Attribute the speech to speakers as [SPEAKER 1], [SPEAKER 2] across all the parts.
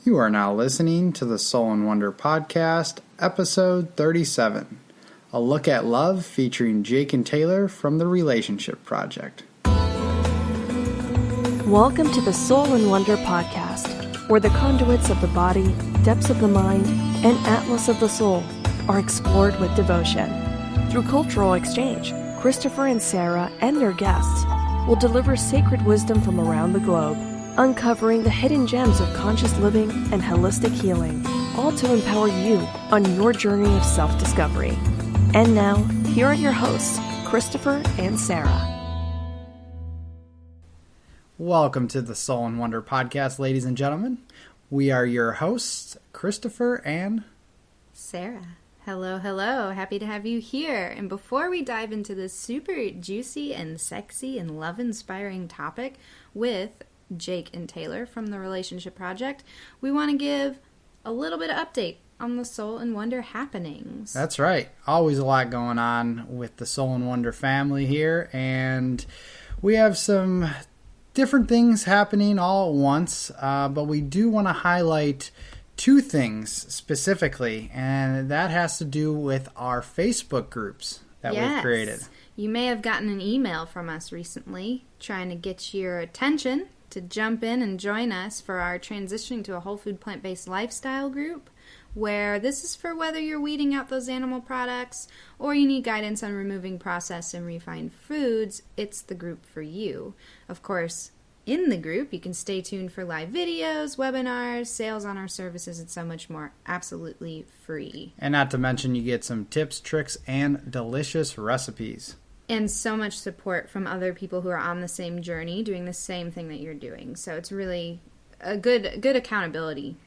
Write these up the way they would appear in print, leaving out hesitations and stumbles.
[SPEAKER 1] You are now listening to the Soul and Wonder Podcast, episode 37, a look at love featuring Jake and Taylor from the Relationship Project.
[SPEAKER 2] Welcome to the Soul and Wonder Podcast, where the conduits of the body, depths of the mind, and atlas of the soul are explored with devotion. Through cultural exchange, Christopher and Sara and their guests will deliver sacred wisdom from around the globe, uncovering the hidden gems of conscious living and holistic healing, all to empower you on your journey of self-discovery. And now, here are your hosts, Christopher and Sara.
[SPEAKER 1] Welcome to the Soul and Wonder Podcast, ladies and gentlemen. We are your hosts, Christopher and
[SPEAKER 3] Sara. Hello, hello. Happy to have you here. And before we dive into this super juicy and sexy and love-inspiring topic with Jake and Taylor from the Relationship Project, we want to give a little bit of update on the Soul and Wonder happenings.
[SPEAKER 1] That's right. Always a lot going on with the Soul and Wonder family here, and we have some different things happening all at once, but we do want to highlight two things specifically, and that has to do with our Facebook groups that we've created.
[SPEAKER 3] You may have gotten an email from us recently trying to get your attention to jump in and join us for our transitioning to a whole food plant-based lifestyle group, where this is for whether you're weeding out those animal products or you need guidance on removing processed and refined foods. It's the group for you. Of course, in the group, you can stay tuned for live videos, webinars, sales on our services, and so much more, absolutely free.
[SPEAKER 1] And not to mention, you get some tips, tricks, and delicious recipes.
[SPEAKER 3] And so much support from other people who are on the same journey, doing the same thing that you're doing. So it's really a good accountability.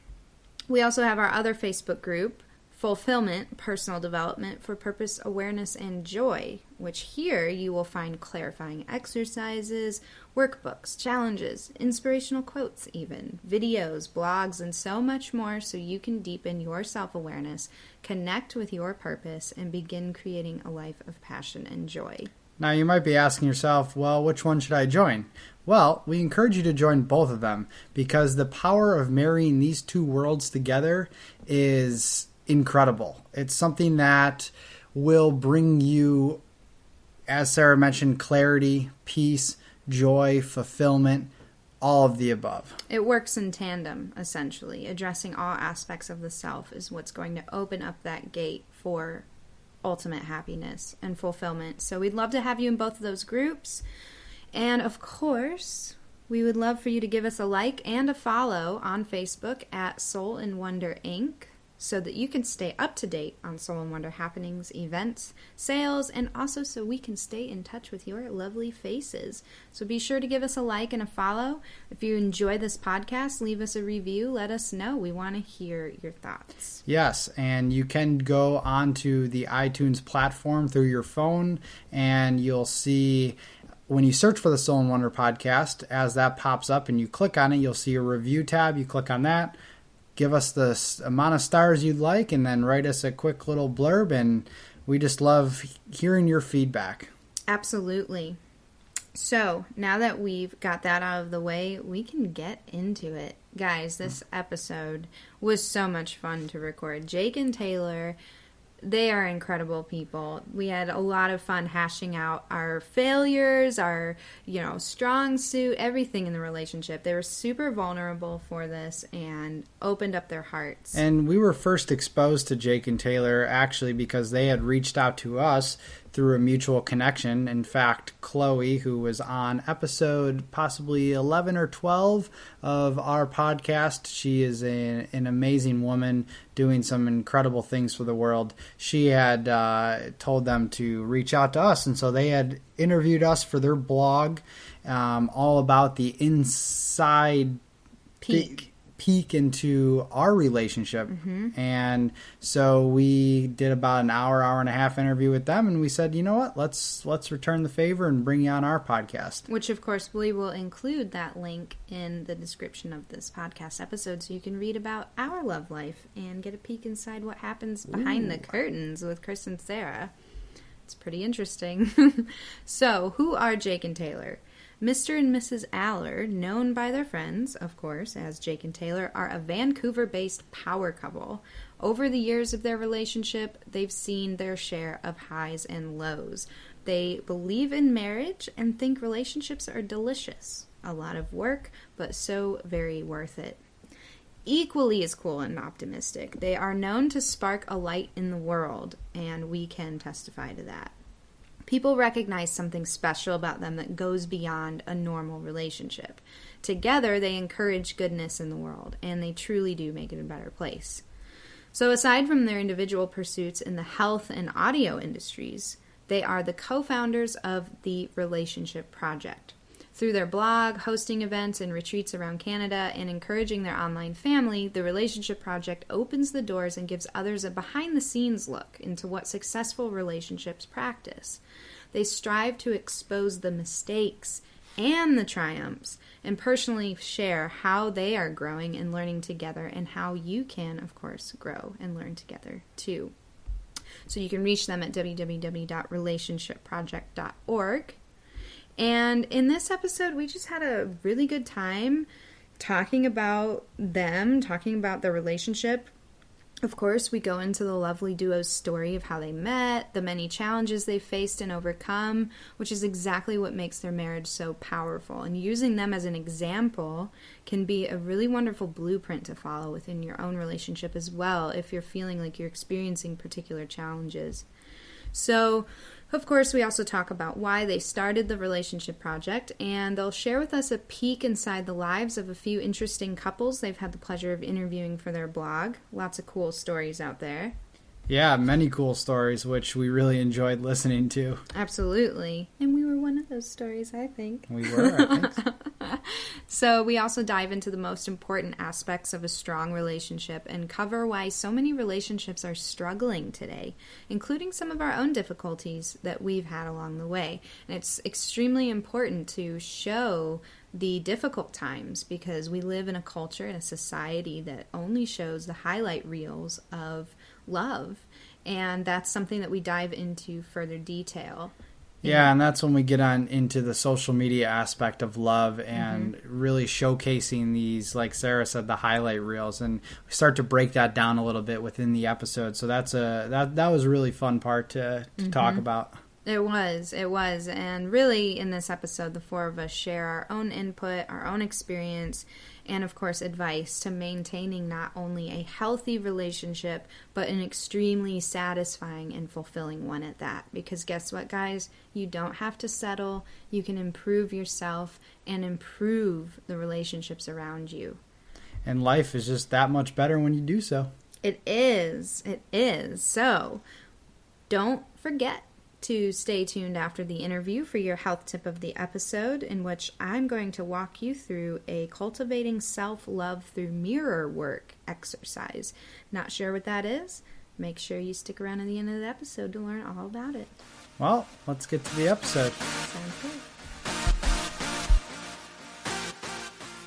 [SPEAKER 3] We also have our other Facebook group, Fulfillment, Personal Development for Purpose, Awareness, and Joy, which here you will find clarifying exercises, workbooks, challenges, inspirational quotes even, videos, blogs, and so much more so you can deepen your self-awareness, connect with your purpose, and begin creating a life of passion and joy.
[SPEAKER 1] Now you might be asking yourself, well, which one should I join? Well, we encourage you to join both of them because the power of marrying these two worlds together is incredible. It's something that will bring you, as Sara mentioned, clarity, peace, joy, fulfillment, all of the above.
[SPEAKER 3] It works in tandem, essentially. Addressing all aspects of the self is what's going to open up that gate for ultimate happiness and fulfillment. So we'd love to have you in both of those groups. And of course, we would love for you to give us a like and a follow on Facebook at Soul and Wonder Inc., so that you can stay up to date on Soul and Wonder happenings, events, sales, and also so we can stay in touch with your lovely faces. So be sure to give us a like and a follow. If you enjoy this podcast, leave us a review. Let us know. We want to hear your thoughts.
[SPEAKER 1] Yes, and you can go onto the iTunes platform through your phone, and you'll see, when you search for the Soul and Wonder Podcast, as that pops up and you click on it, you'll see a review tab. You click on that. Give us the amount of stars you'd like, and then write us a quick little blurb, and we just love hearing your feedback.
[SPEAKER 3] Absolutely. So, now that we've got that out of the way, we can get into it. Guys, this episode was so much fun to record. Jake and Taylor, they are incredible people. We had a lot of fun hashing out our failures, our, strong suit, everything in the relationship. They were super vulnerable for this and opened up their hearts.
[SPEAKER 1] And we were first exposed to Jake and Taylor actually because they had reached out to us through a mutual connection. In fact, Chloe, who was on episode possibly 11 or 12 of our podcast, she is an amazing woman doing some incredible things for the world. She had told them to reach out to us, and so they had interviewed us for their blog, all about the inside peek into our relationship. Mm-hmm. And so we did about an hour and a half interview with them, and we said, you know what, let's return the favor and bring you on our podcast.
[SPEAKER 3] Which, of course, we will include that link in the description of this podcast episode so you can read about our love life and get a peek inside what happens behind the curtains with Chris and Sara. It's pretty interesting. So, who are Jake and Taylor? Mr. and Mrs. Allard, known by their friends, of course, as Jake and Taylor, are a Vancouver-based power couple. Over the years of their relationship, they've seen their share of highs and lows. They believe in marriage and think relationships are delicious. A lot of work, but so very worth it. Equally as cool and optimistic, they are known to spark a light in the world, and we can testify to that. People recognize something special about them that goes beyond a normal relationship. Together, they encourage goodness in the world, and they truly do make it a better place. So aside from their individual pursuits in the health and audio industries, they are the co-founders of the Relationship Project. Through their blog, hosting events and retreats around Canada, and encouraging their online family, the Relationship Project opens the doors and gives others a behind-the-scenes look into what successful relationships practice. They strive to expose the mistakes and the triumphs, and personally share how they are growing and learning together, and how you can, of course, grow and learn together, too. So you can reach them at www.relationshipproject.org. And in this episode, we just had a really good time talking about them, talking about their relationship. Of course, we go into the lovely duo's story of how they met, the many challenges they faced and overcome, which is exactly what makes their marriage so powerful. And using them as an example can be a really wonderful blueprint to follow within your own relationship as well, if you're feeling like you're experiencing particular challenges. So, of course, we also talk about why they started the Relationship Project, and they'll share with us a peek inside the lives of a few interesting couples they've had the pleasure of interviewing for their blog. Lots of cool stories out there.
[SPEAKER 1] Yeah, many cool stories, which we really enjoyed listening to.
[SPEAKER 3] Absolutely. And we were one of those stories, I think.
[SPEAKER 1] We were, I think so.
[SPEAKER 3] So we also dive into the most important aspects of a strong relationship and cover why so many relationships are struggling today, including some of our own difficulties that we've had along the way. And it's extremely important to show the difficult times, because we live in a culture and a society that only shows the highlight reels of love, and that's something that we dive into further detail.
[SPEAKER 1] Yeah, and that's when we get on into the social media aspect of love and really showcasing these, like Sara said, the highlight reels, and we start to break that down a little bit within the episode. So that was a really fun part to talk about.
[SPEAKER 3] It was, and really in this episode, the four of us share our own input, our own experience, and of course advice to maintaining not only a healthy relationship, but an extremely satisfying and fulfilling one at that. Because guess what, guys? You don't have to settle. You can improve yourself and improve the relationships around you.
[SPEAKER 1] And life is just that much better when you do so.
[SPEAKER 3] It is. So don't forget to stay tuned after the interview for your health tip of the episode, in which I'm going to walk you through a cultivating self-love through mirror work exercise. Not sure what that is? Make sure you stick around to the end of the episode to learn all about it.
[SPEAKER 1] Well, let's get to the episode.
[SPEAKER 3] Sounds good.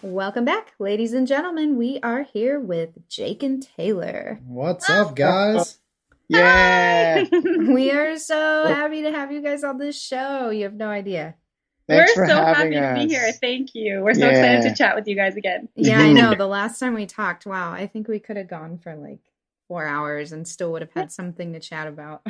[SPEAKER 3] Welcome back, ladies and gentlemen. We are here with Jake and Taylor.
[SPEAKER 1] What's up, guys?
[SPEAKER 4] Yeah.
[SPEAKER 3] We are so happy to have you guys on this show. You have no idea.
[SPEAKER 4] We're
[SPEAKER 5] for
[SPEAKER 4] so
[SPEAKER 5] having
[SPEAKER 4] happy to
[SPEAKER 5] us.
[SPEAKER 4] be here. Thank you. We're so excited to chat with you guys again.
[SPEAKER 3] Yeah, I know. The last time we talked, wow, I think we could have gone for like 4 hours and still would have had something to chat about.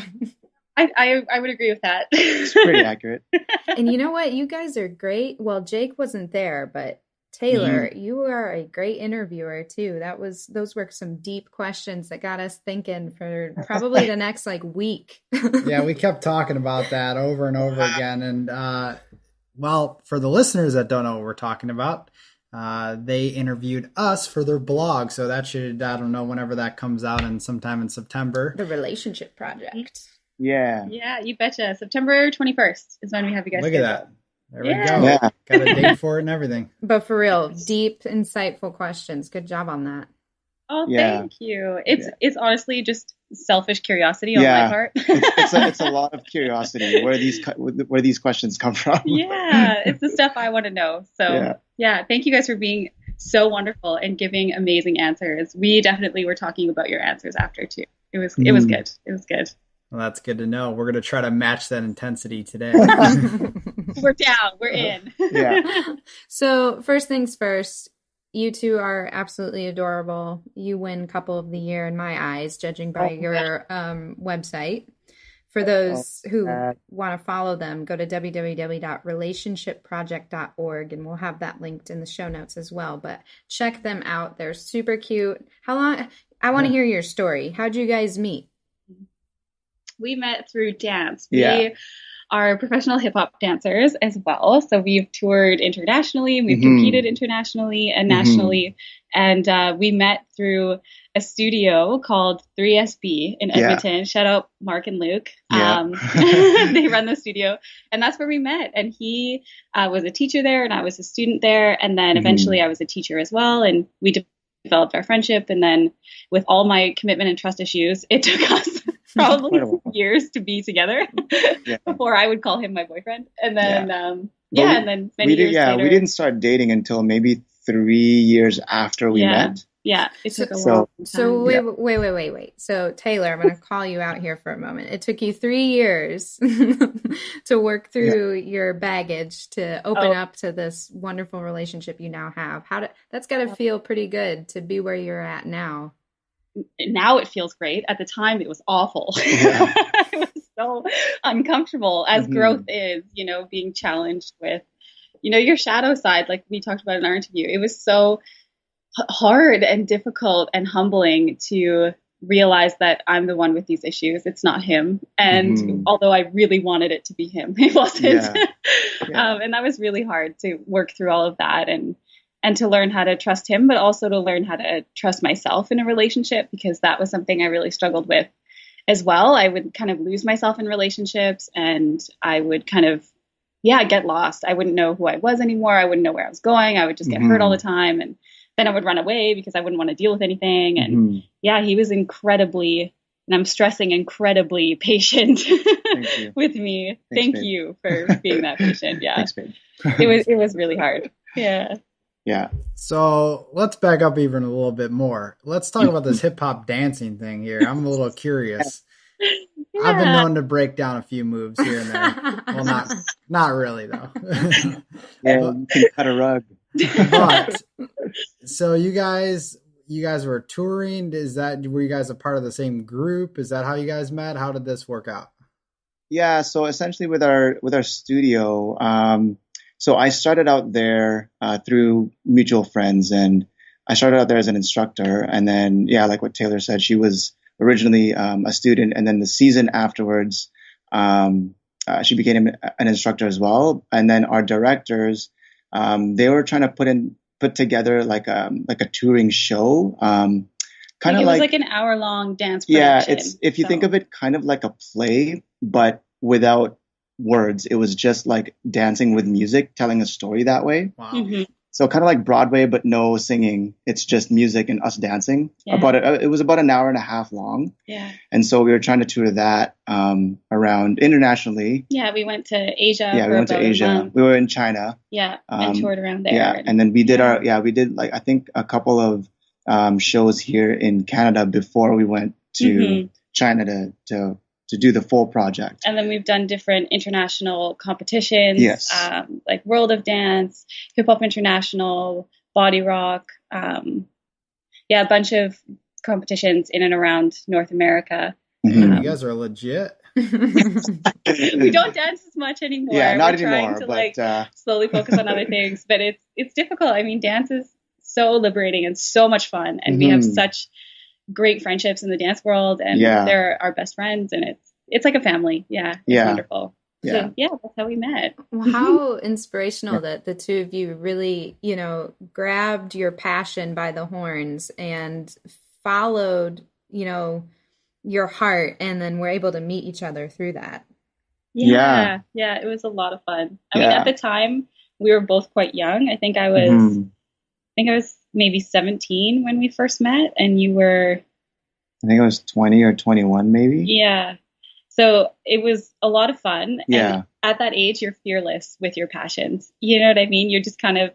[SPEAKER 4] I would agree with that.
[SPEAKER 5] It's pretty accurate.
[SPEAKER 3] And you know what? You guys are great. Well, Jake wasn't there, but Taylor, you are a great interviewer too. Those were some deep questions that got us thinking for probably the next week.
[SPEAKER 1] Yeah, we kept talking about that over and over again. And well, for the listeners that don't know what we're talking about, they interviewed us for their blog. So that should, I don't know, whenever that comes out, and sometime in September.
[SPEAKER 3] The Relationship Project.
[SPEAKER 5] Yeah.
[SPEAKER 4] Yeah, you betcha. September 21st is when we have you guys.
[SPEAKER 1] Look
[SPEAKER 4] scheduled.
[SPEAKER 1] at that. There we
[SPEAKER 4] Yeah.
[SPEAKER 1] go.
[SPEAKER 5] Yeah.
[SPEAKER 1] Got a date for it and everything.
[SPEAKER 3] But for real, deep, insightful questions. Good job on that.
[SPEAKER 4] Oh,
[SPEAKER 5] Yeah.
[SPEAKER 4] thank you. It's honestly just selfish curiosity on my part.
[SPEAKER 5] it's a lot of curiosity. Where these questions come from?
[SPEAKER 4] Yeah, it's the stuff I want to know. So yeah, thank you guys for being so wonderful and giving amazing answers. We definitely were talking about your answers after too. It was good. It was good.
[SPEAKER 1] Well, that's good to know. We're going to try to match that intensity today.
[SPEAKER 4] We're down. We're in.
[SPEAKER 5] Yeah.
[SPEAKER 3] So first things first, you two are absolutely adorable. You win couple of the year in my eyes, judging by your website. For those who want to follow them, go to www.relationshipproject.org, and we'll have that linked in the show notes as well. But check them out. They're super cute. How long? I want to hear your story. How'd you guys meet?
[SPEAKER 4] We met through dance.
[SPEAKER 5] Yeah.
[SPEAKER 4] We are professional hip hop dancers as well. So we've toured internationally, we've competed internationally and nationally. And we met through a studio called 3SB in Edmonton. Shout out Mark and Luke. They run the studio, and that's where we met. And he was a teacher there, and I was a student there. And then eventually I was a teacher as well. And we developed our friendship. And then with all my commitment and trust issues, it took us probably years to be together before I would call him my boyfriend. And then, and then many years later.
[SPEAKER 5] We didn't start dating until maybe 3 years after we met.
[SPEAKER 4] Yeah, it took a long time.
[SPEAKER 3] So wait. So Taylor, I'm going to call you out here for a moment. It took you 3 years to work through your baggage to open up to this wonderful relationship you now have. That's got to feel pretty good to be where you're at now.
[SPEAKER 4] Now it feels great. At the time, it was awful. It was so uncomfortable, as growth is, being challenged with, your shadow side, like we talked about in our interview. It was so hard and difficult and humbling to realize that I'm the one with these issues. It's not him. And although I really wanted it to be him, it wasn't. And that was really hard to work through all of that and to learn how to trust him, but also to learn how to trust myself in a relationship, because that was something I really struggled with as well. I would kind of lose myself in relationships, and I would kind of, get lost. I wouldn't know who I was anymore. I wouldn't know where I was going. I would just get hurt all the time. And then I would run away because I wouldn't want to deal with anything. And he was incredibly, and I'm stressing, incredibly patient with me. Thank you for being that patient. Yeah.
[SPEAKER 5] Thanks, babe.
[SPEAKER 4] It was really hard. Yeah.
[SPEAKER 5] Yeah.
[SPEAKER 1] So let's back up even a little bit more. Let's talk about this hip hop dancing thing here. I'm a little curious. I've been known to break down a few moves here and there. Well, not really though.
[SPEAKER 5] You can cut a rug.
[SPEAKER 1] But so you guys were touring. Were you guys a part of the same group? Is that how you guys met? How did this work out?
[SPEAKER 5] Yeah. So essentially with our studio, so I started out there through mutual friends, and I started out there as an instructor. And then, like what Taylor said, she was originally a student, and then the season afterwards, she became an instructor as well. And then our directors, they were trying to put together like a touring show, kind of
[SPEAKER 4] it was like an hour-long dance production.
[SPEAKER 5] Yeah, if you think of it kind of like a play, but without words. It was just like dancing with music, telling a story that way.
[SPEAKER 1] Wow.
[SPEAKER 5] So kind of like Broadway, but no singing. It's just music and us dancing. It was about an hour and a half long.
[SPEAKER 4] Yeah.
[SPEAKER 5] And so we were trying to tour that around internationally.
[SPEAKER 4] Yeah, we went to Asia.
[SPEAKER 5] Yeah, we went to Asia. We were in China.
[SPEAKER 4] Yeah, and toured around there.
[SPEAKER 5] Yeah, and then we did I think a couple of shows here in Canada before we went to China to do the full project.
[SPEAKER 4] And then we've done different international competitions, like World of Dance, Hip Hop International, Body Rock, a bunch of competitions in and around North America.
[SPEAKER 1] You guys are legit.
[SPEAKER 4] We don't dance as much anymore.
[SPEAKER 5] Yeah, not
[SPEAKER 4] We're
[SPEAKER 5] anymore.
[SPEAKER 4] Trying to slowly focus on other things, but it's difficult. I mean, dance is so liberating and so much fun, and we have such great friendships in the dance world, and they're our best friends, and it's like a family. It's wonderful. So, that's how we met.
[SPEAKER 3] Well, how inspirational that the two of you really, grabbed your passion by the horns and followed, your heart, and then were able to meet each other through that.
[SPEAKER 4] Yeah, it was a lot of fun. I mean, at the time we were both quite young. I think I was maybe 17 when we first met, and you were,
[SPEAKER 5] I think I was 20 or 21 maybe.
[SPEAKER 4] Yeah. So it was a lot of fun.
[SPEAKER 5] Yeah.
[SPEAKER 4] And at that age, you're fearless with your passions. You know what I mean? You're just kind of,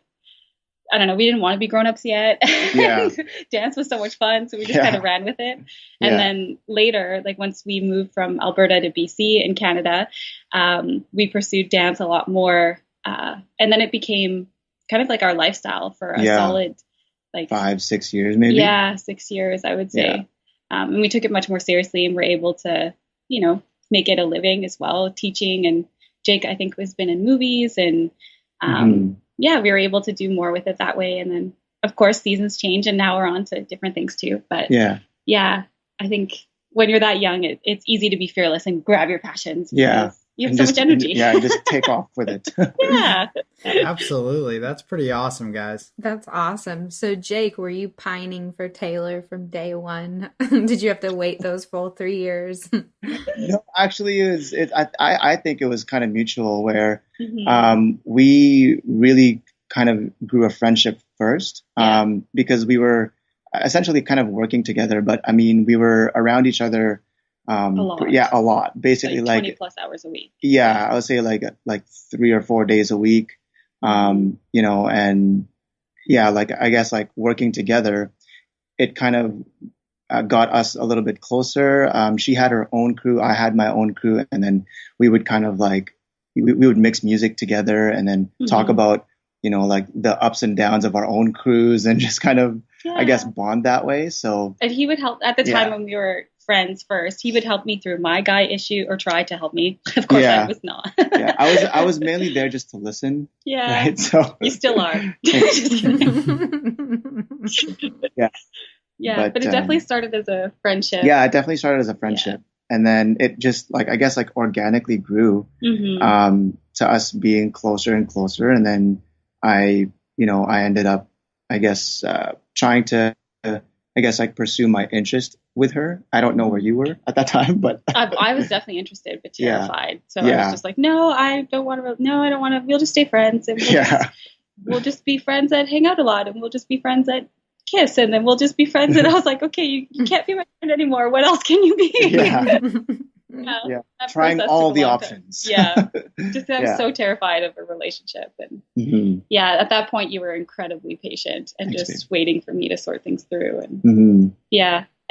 [SPEAKER 4] I don't know, we didn't want to be grown-ups yet.
[SPEAKER 5] Yeah.
[SPEAKER 4] Dance was so much fun, so we just kind of ran with it. And then later, like once we moved from Alberta to BC in Canada, we pursued dance a lot more. And then it became kind of like our lifestyle for a solid, like
[SPEAKER 5] 5-6 years, maybe.
[SPEAKER 4] Yeah, 6 years, I would say.
[SPEAKER 5] Yeah.
[SPEAKER 4] And we took it much more seriously, and were able to, you know, make it a living as well, teaching. And Jake, I think, has been in movies, and yeah, we were able to do more with it that way. And then, of course, seasons change, and now we're on to different things too. But yeah, I think when you're that young, it's easy to be fearless and grab your passions.
[SPEAKER 5] Yeah.
[SPEAKER 4] You have so much energy.
[SPEAKER 5] And just take off with it.
[SPEAKER 4] Yeah.
[SPEAKER 1] Absolutely. That's pretty awesome, guys.
[SPEAKER 3] That's awesome. So, Jake, were you pining for Taylor from day one? Did you have to wait those full 3 years?
[SPEAKER 5] No, actually, I think it was kind of mutual, where we really kind of grew a friendship first, because we were essentially kind of working together. But I mean, we were around each other a lot. Basically, like
[SPEAKER 4] 20 plus hours a week.
[SPEAKER 5] Yeah, I would say like 3 or 4 days a week. You know, and like I guess like working together, it kind of got us a little bit closer. She had her own crew, I had my own crew, and then we would kind of like we would mix music together, and then talk about, you know, like the ups and downs of our own crews, and just kind of I guess bond that way. So,
[SPEAKER 4] and he would help at the time when we were friends first. He would help me through my guy issue, or try to help me. Of course, I was not.
[SPEAKER 5] I was mainly there just to listen.
[SPEAKER 4] Yeah,
[SPEAKER 5] right? So
[SPEAKER 4] you still are. But it definitely started as a friendship.
[SPEAKER 5] Yeah, it definitely started as a friendship, and then it just like I guess like organically grew to us being closer and closer, and then I ended up I guess trying to I guess like pursue my interest with her. I don't know where you were at that time, but
[SPEAKER 4] I was definitely interested, but terrified. So I was just like, no, I don't want to. No, I don't want to. We'll just stay friends, and we'll just be friends that hang out a lot, and we'll just be friends that kiss, and then we'll just be friends. And I was like, okay, you can't be my friend anymore. What else can you be?
[SPEAKER 5] Trying all the options.
[SPEAKER 4] Just I'm so terrified of a relationship, and at that point you were incredibly patient and just waiting for me to sort things through, and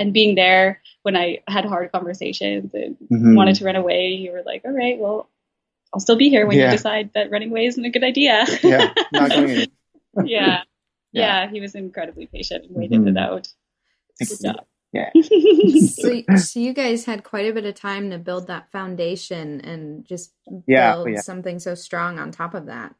[SPEAKER 4] and being there when I had hard conversations and wanted to run away. You were like, all right, well, I'll still be here when you decide that running away isn't a good idea.
[SPEAKER 5] Not going in.
[SPEAKER 4] He was incredibly patient and waited it out. Good job.
[SPEAKER 5] Yeah.
[SPEAKER 3] So you guys had quite a bit of time to build that foundation and just build something so strong on top of that.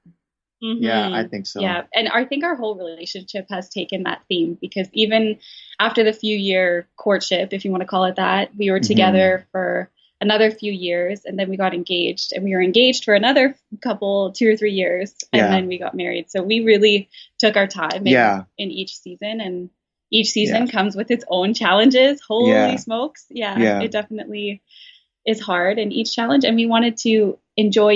[SPEAKER 5] Yeah, I think so.
[SPEAKER 4] Yeah, and I think our whole relationship has taken that theme, because even after the few-year courtship, if you want to call it that, we were together for another few years, and then we got engaged, and we were engaged for another couple, 2 or 3 years, and then we got married. So we really took our time in each season, and each season comes with its own challenges. Holy smokes. It definitely is hard in each challenge. And we wanted to enjoy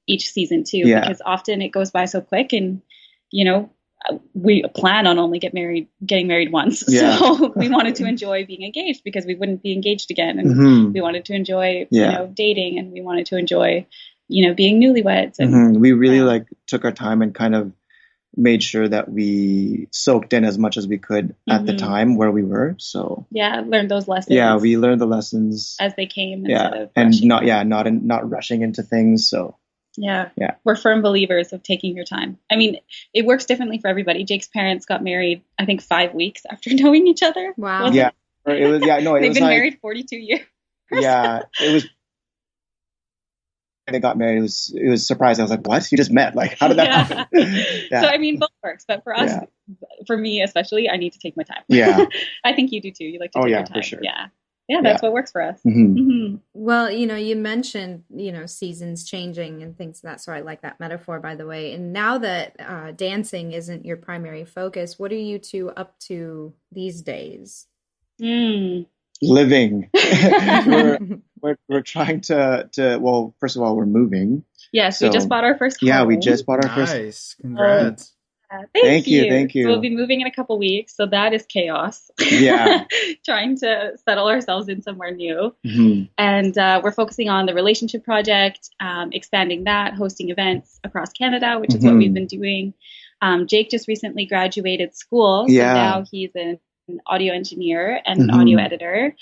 [SPEAKER 4] each season too, because often it goes by so quick, and, you know, we plan on only getting married once. So we wanted to enjoy being engaged, because we wouldn't be engaged again. And we wanted to enjoy, you know, dating, and we wanted to enjoy, you know, being newlyweds. And
[SPEAKER 5] we really like took our time and kind of made sure that we soaked in as much as we could at the time where we were. So
[SPEAKER 4] learned those lessons.
[SPEAKER 5] Yeah, we learned the lessons
[SPEAKER 4] as they came. Instead of
[SPEAKER 5] and not rushing into things. So
[SPEAKER 4] we're firm believers of taking your time. I mean, it works differently for everybody. Jake's parents got married, I think, 5 weeks after knowing each other.
[SPEAKER 3] Wow.
[SPEAKER 5] Yeah. It was
[SPEAKER 4] They've been married 42 years.
[SPEAKER 5] Yeah, it was. They got married. It was surprising. I was like, "What? You just met? Like, how did that happen?"
[SPEAKER 4] So I mean, both works, but for us, for me especially, I need to take my time.
[SPEAKER 5] Yeah,
[SPEAKER 4] I think you do too. You like to take your time.
[SPEAKER 5] For sure.
[SPEAKER 4] Yeah, that's what works for us.
[SPEAKER 3] Well, you know, you mentioned, you know, seasons changing and things like that. So I like that metaphor, by the way. And now that dancing isn't your primary focus, what are you two up to these days?
[SPEAKER 5] Living. We're trying to well, first of all, we're moving.
[SPEAKER 4] Yes, we just bought our first home.
[SPEAKER 5] Yeah, we just bought our first.
[SPEAKER 1] Nice. Congrats.
[SPEAKER 4] Thank you. So we'll be moving in a couple weeks. So that is chaos.
[SPEAKER 5] Yeah.
[SPEAKER 4] Trying to settle ourselves in somewhere new. And we're focusing on the relationship project, expanding that, hosting events across Canada, which is what we've been doing. Jake just recently graduated school. So
[SPEAKER 5] Yeah.
[SPEAKER 4] now he's an audio engineer and an audio editor.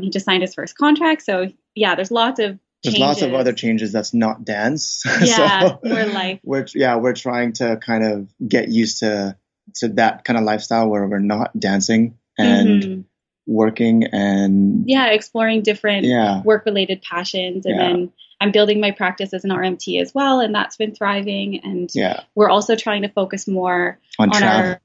[SPEAKER 4] He just signed his first contract. So yeah, there's lots of
[SPEAKER 5] other changes that's not dance.
[SPEAKER 4] Yeah,
[SPEAKER 5] So
[SPEAKER 4] more life.
[SPEAKER 5] We're trying to kind of get used to that kind of lifestyle where we're not dancing and working and
[SPEAKER 4] exploring different work-related passions. And then I'm building my practice as an RMT as well, and that's been thriving. And we're also trying to focus more on
[SPEAKER 5] traveling.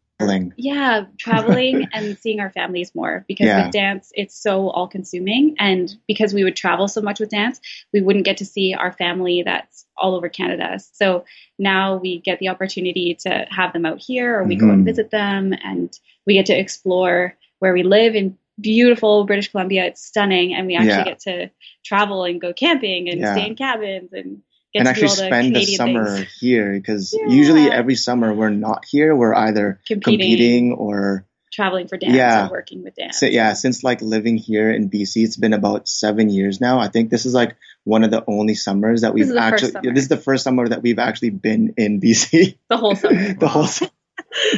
[SPEAKER 4] Traveling and seeing our families more, because with dance, it's so all consuming. And because we would travel so much with dance, we wouldn't get to see our family that's all over Canada. So now we get the opportunity to have them out here, or we go and visit them, and we get to explore where we live in beautiful British Columbia. It's stunning. And we actually get to travel and go camping and stay in cabins and
[SPEAKER 5] actually spend the summer here, because usually every summer we're not here. We're either competing or
[SPEAKER 4] traveling for dance or working with dance.
[SPEAKER 5] So, since like living here in BC, it's been about 7 years now. I think this is like one of the only summers that we've this is the first summer that we've actually been in BC.
[SPEAKER 4] The whole summer.
[SPEAKER 5] The whole summer.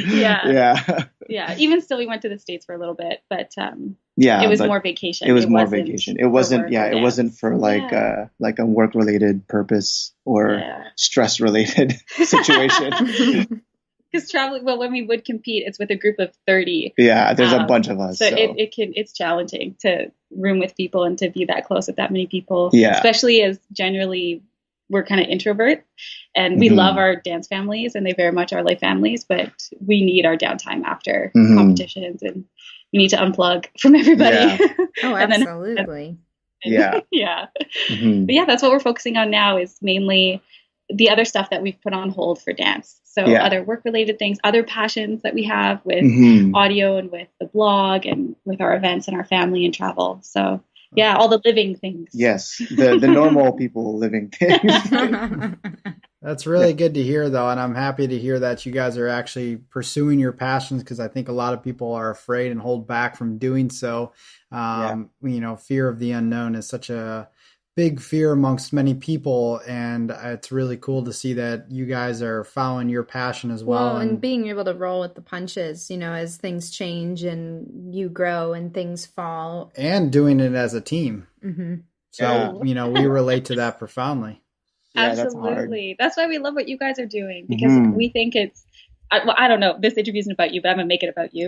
[SPEAKER 4] Yeah. Even still, we went to the States for a little bit, but it was more vacation.
[SPEAKER 5] It was more vacation. It wasn't. It wasn't for like a work related purpose or stress related situation.
[SPEAKER 4] Because traveling, when we would compete, it's with a group of 30.
[SPEAKER 5] Yeah, there's a bunch of us.
[SPEAKER 4] So it's challenging to room with people and to be that close with that many people. Yeah, especially as generally we're kind of introverts, and we love our dance families, and they very much are like families, but we need our downtime after competitions, and we need to unplug from everybody.
[SPEAKER 3] Yeah. Oh, absolutely.
[SPEAKER 4] But that's what we're focusing on now, is mainly the other stuff that we've put on hold for dance. So other work-related things, other passions that we have with audio and with the blog and with our events and our family and travel. So all the living things.
[SPEAKER 5] Yes, the normal people living things.
[SPEAKER 1] That's really good to hear, though, and I'm happy to hear that you guys are actually pursuing your passions, because I think a lot of people are afraid and hold back from doing so. Fear of the unknown is such a big fear amongst many people, and it's really cool to see that you guys are following your passion as well.
[SPEAKER 3] And being able to roll with the punches, as things change and you grow and things fall.
[SPEAKER 1] And doing it as a team. So, we relate to that profoundly.
[SPEAKER 4] Absolutely. That's why we love what you guys are doing, because we think it's, I don't know, this interview isn't about you, but I'm going to make it about you.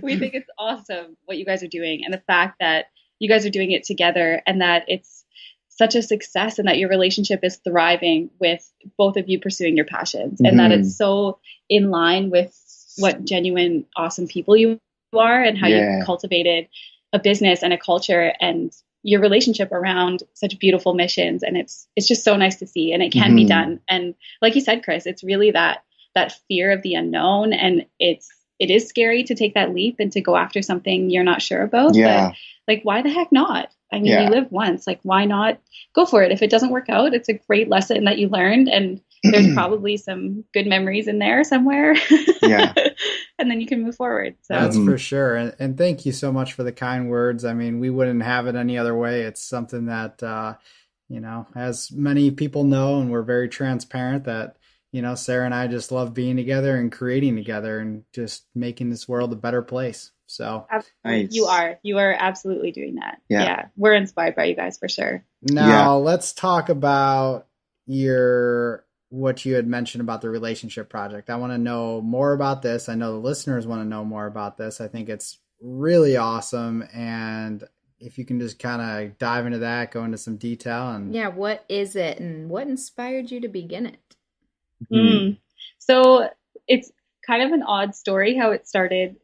[SPEAKER 4] We think it's awesome what you guys are doing, and the fact that you guys are doing it together, and that it's such a success, and that your relationship is thriving with both of you pursuing your passions, and that it's so in line with what genuine, awesome people you are, and how you've cultivated a business and a culture and your relationship around such beautiful missions. And it's just so nice to see, and it can be done. And like you said, Chris, it's really that fear of the unknown, and it is scary to take that leap and to go after something you're not sure about.
[SPEAKER 5] Yeah.
[SPEAKER 4] But like, why the heck not? I mean, you live once, like, why not go for it? If it doesn't work out, it's a great lesson that you learned, and there's probably some good memories in there somewhere. And then you can move forward. So
[SPEAKER 1] that's for sure. And thank you so much for the kind words. I mean, we wouldn't have it any other way. It's something that, as many people know, and we're very transparent, that, Sara and I just love being together and creating together and just making this world a better place. So
[SPEAKER 4] nice. You are absolutely doing that. Yeah. We're inspired by you guys for sure.
[SPEAKER 1] Now let's talk about what you had mentioned about the relationship project. I want to know more about this. I know the listeners want to know more about this. I think it's really awesome. And if you can just kind of dive into that, go into some detail. And
[SPEAKER 3] what is it, and what inspired you to begin it?
[SPEAKER 4] So it's kind of an odd story how it started,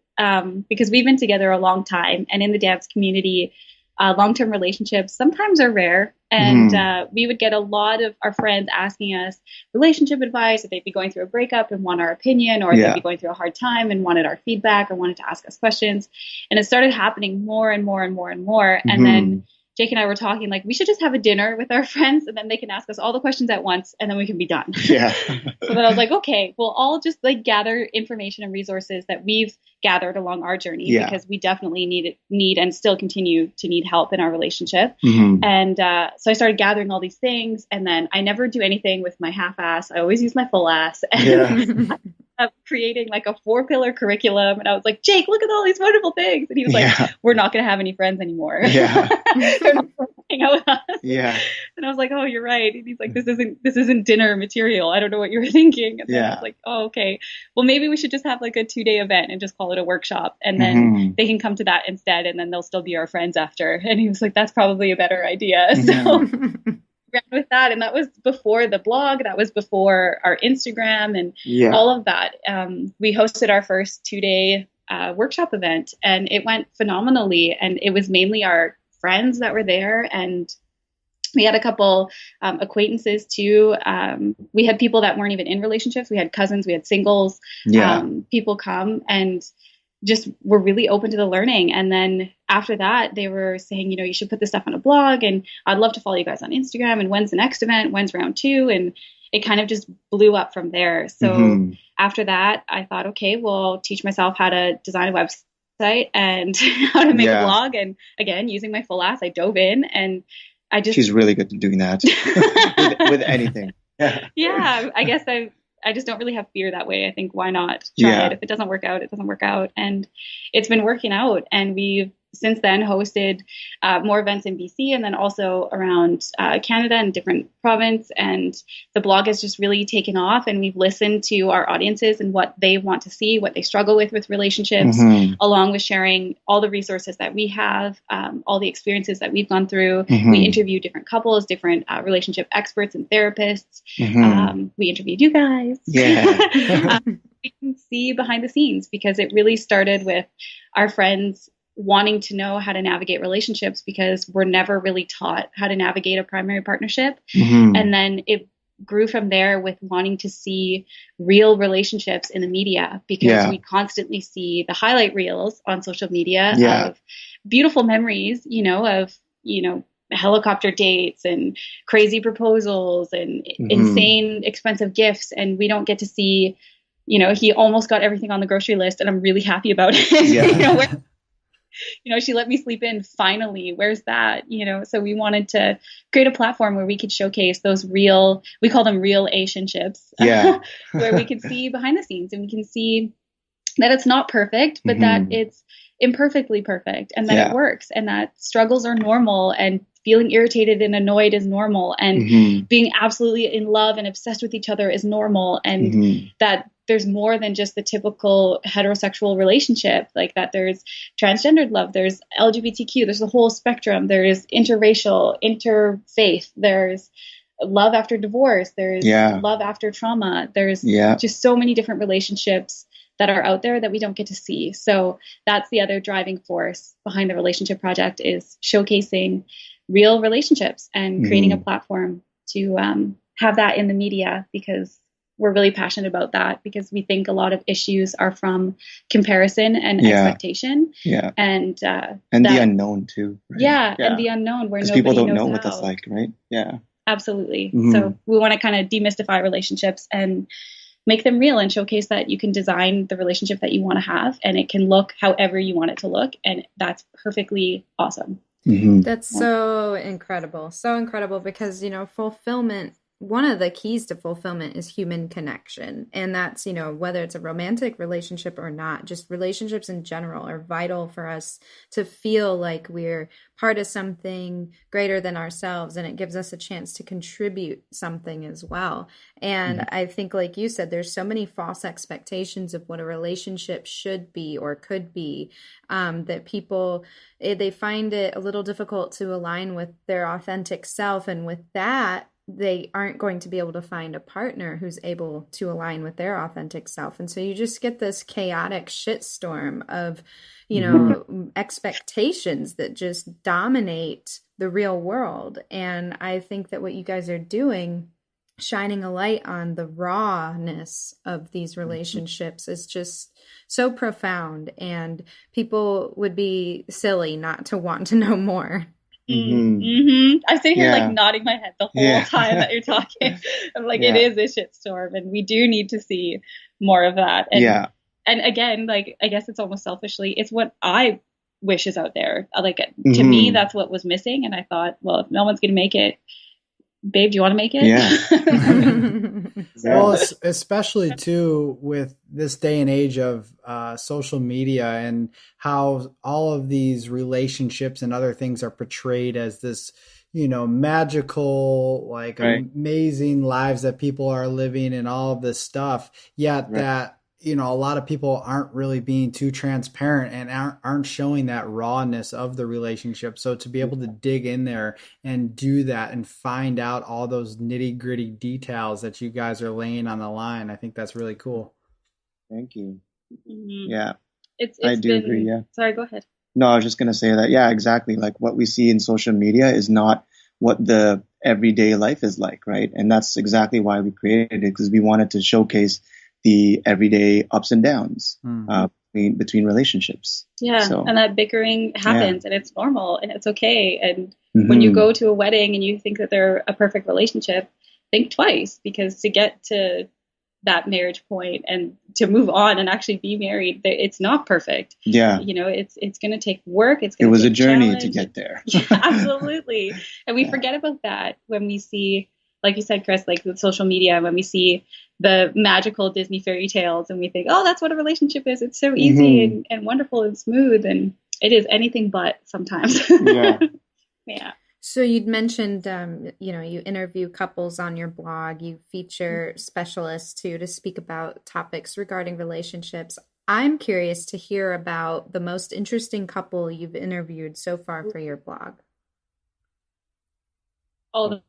[SPEAKER 4] because we've been together a long time, and in the dance community, long-term relationships sometimes are rare. And we would get a lot of our friends asking us relationship advice, if they'd be going through a breakup and want our opinion, or they'd be going through a hard time and wanted our feedback or wanted to ask us questions. And it started happening more and more and more and more. And then Jake and I were talking, like, we should just have a dinner with our friends and then they can ask us all the questions at once and then we can be done.
[SPEAKER 5] Yeah.
[SPEAKER 4] So then I was like, okay, we'll all just like gather information and resources that we've gathered along our journey, because we definitely need and still continue to need help in our relationship. And so I started gathering all these things, and then I never do anything with my half ass. I always use my full ass. And creating like a 4-pillar curriculum, and I was like, Jake, look at all these wonderful things, and he was like, we're not going to have any friends anymore. They're not going to hang out with us. And I was like, oh, you're right. And he's like, this isn't dinner material. I don't know what you were thinking. And then I was like, oh, okay, well, maybe we should just have like a 2-day event and just call it a workshop, and then they can come to that instead, and then they'll still be our friends after. And he was like, that's probably a better idea. So ran with that, and that was before the blog, that was before our Instagram and all of that. We hosted our first 2-day workshop event, and it went phenomenally, and it was mainly our friends that were there, and we had a couple acquaintances too. We had people that weren't even in relationships. We had cousins, we had singles, people come and just were really open to the learning. And then after that, they were saying, you should put this stuff on a blog, and I'd love to follow you guys on Instagram, and when's the next event? When's round 2? And it kind of just blew up from there. So after that, I thought, okay, well, teach myself how to design a website and how to make a blog. And again, using my full ass, I dove in, and she's really good at doing that with anything. I guess I just don't really have fear that way. I think, why not try it? If it doesn't work out, it doesn't work out. And it's been working out. And we've since then hosted more events in BC, and then also around Canada and different province. And the blog has just really taken off, and we've listened to our audiences and what they want to see, what they struggle with relationships, along with sharing all the resources that we have, all the experiences that we've gone through. We interview different couples, different relationship experts and therapists. We interviewed you guys. We can see behind the scenes, because it really started with our friends wanting to know how to navigate relationships, because we're never really taught how to navigate a primary partnership. And then it grew from there with wanting to see real relationships in the media, because we constantly see the highlight reels on social media of beautiful memories, of helicopter dates and crazy proposals and insane expensive gifts. And we don't get to see, he almost got everything on the grocery list, and I'm really happy about it. She let me sleep in finally. Where's that? So we wanted to create a platform where we could showcase those real, we call them real Asianships, where we could see behind the scenes, and we can see that it's not perfect, but that it's imperfectly perfect, and that it works, and that struggles are normal, and feeling irritated and annoyed is normal, and being absolutely in love and obsessed with each other is normal, and that there's more than just the typical heterosexual relationship, like that there's transgendered love, there's LGBTQ, there's the whole spectrum, there's interracial, interfaith, there's love after divorce, there's love after trauma, there's just so many different relationships that are out there that we don't get to see. So that's the other driving force behind the Relationship Project, is showcasing real relationships and creating a platform to have that in the media, because we're really passionate about that, because we think a lot of issues are from comparison and expectation. And the unknown too. Right? And the unknown, where nobody people don't knows know what that's like, right? Absolutely. So we want to kind of demystify relationships and make them real, and showcase that you can design the relationship that you want to have, and it can look however you want it to look, and that's perfectly awesome.
[SPEAKER 3] That's so incredible. So incredible, because, fulfillment, one of the keys to fulfillment is human connection. And that's, whether it's a romantic relationship or not, just relationships in general are vital for us to feel like we're part of something greater than ourselves. And it gives us a chance to contribute something as well. And I think, like you said, there's so many false expectations of what a relationship should be or could be, that people, they find it a little difficult to align with their authentic self. And with that, they aren't going to be able to find a partner who's able to align with their authentic self. And so you just get this chaotic shitstorm of, expectations that just dominate the real world. And I think that what you guys are doing, shining a light on the rawness of these relationships, is just so profound, and people would be silly not to want to know more.
[SPEAKER 4] I'm sitting here like nodding my head the whole time that you're talking. I'm like, it is a shitstorm, and we do need to see more of that. And, and again, like, I guess it's almost selfishly, it's what I wish is out there. Like, to me, that's what was missing. And I thought, well, if no one's going to make it, babe, do you want to make it?
[SPEAKER 1] Well, especially too with this day and age of social media and how all of these relationships and other things are portrayed as this, magical, like amazing lives that people are living and all of this stuff. Yet that, a lot of people aren't really being too transparent and aren't showing that rawness of the relationship. So to be able to dig in there and do that and find out all those nitty gritty details that you guys are laying on the line, I think that's really cool.
[SPEAKER 5] Thank you.
[SPEAKER 4] Yeah. I do agree. Yeah. Sorry, go ahead.
[SPEAKER 5] No, I was just going to say that. Yeah, exactly. Like what we see in social media is not what the everyday life is like. Right. And that's exactly why we created it, because we wanted to showcase the everyday ups and downs between relationships.
[SPEAKER 4] Yeah, and that bickering happens, and it's normal, and it's okay. And when you go to a wedding and you think that they're a perfect relationship, think twice, because to get to that marriage point and to move on and actually be married, it's not perfect.
[SPEAKER 5] Yeah,
[SPEAKER 4] it's going to take work. It
[SPEAKER 5] was a journey to get there.
[SPEAKER 4] Yeah, absolutely, and we forget about that when we see, like you said, Chris, like with social media, when we see the magical Disney fairy tales and we think, oh, that's what a relationship is. It's so easy and wonderful and smooth. And it is anything but sometimes. Yeah.
[SPEAKER 3] So you'd mentioned, you interview couples on your blog. You feature specialists too to speak about topics regarding relationships. I'm curious to hear about the most interesting couple you've interviewed so far for your blog.
[SPEAKER 4] Oh,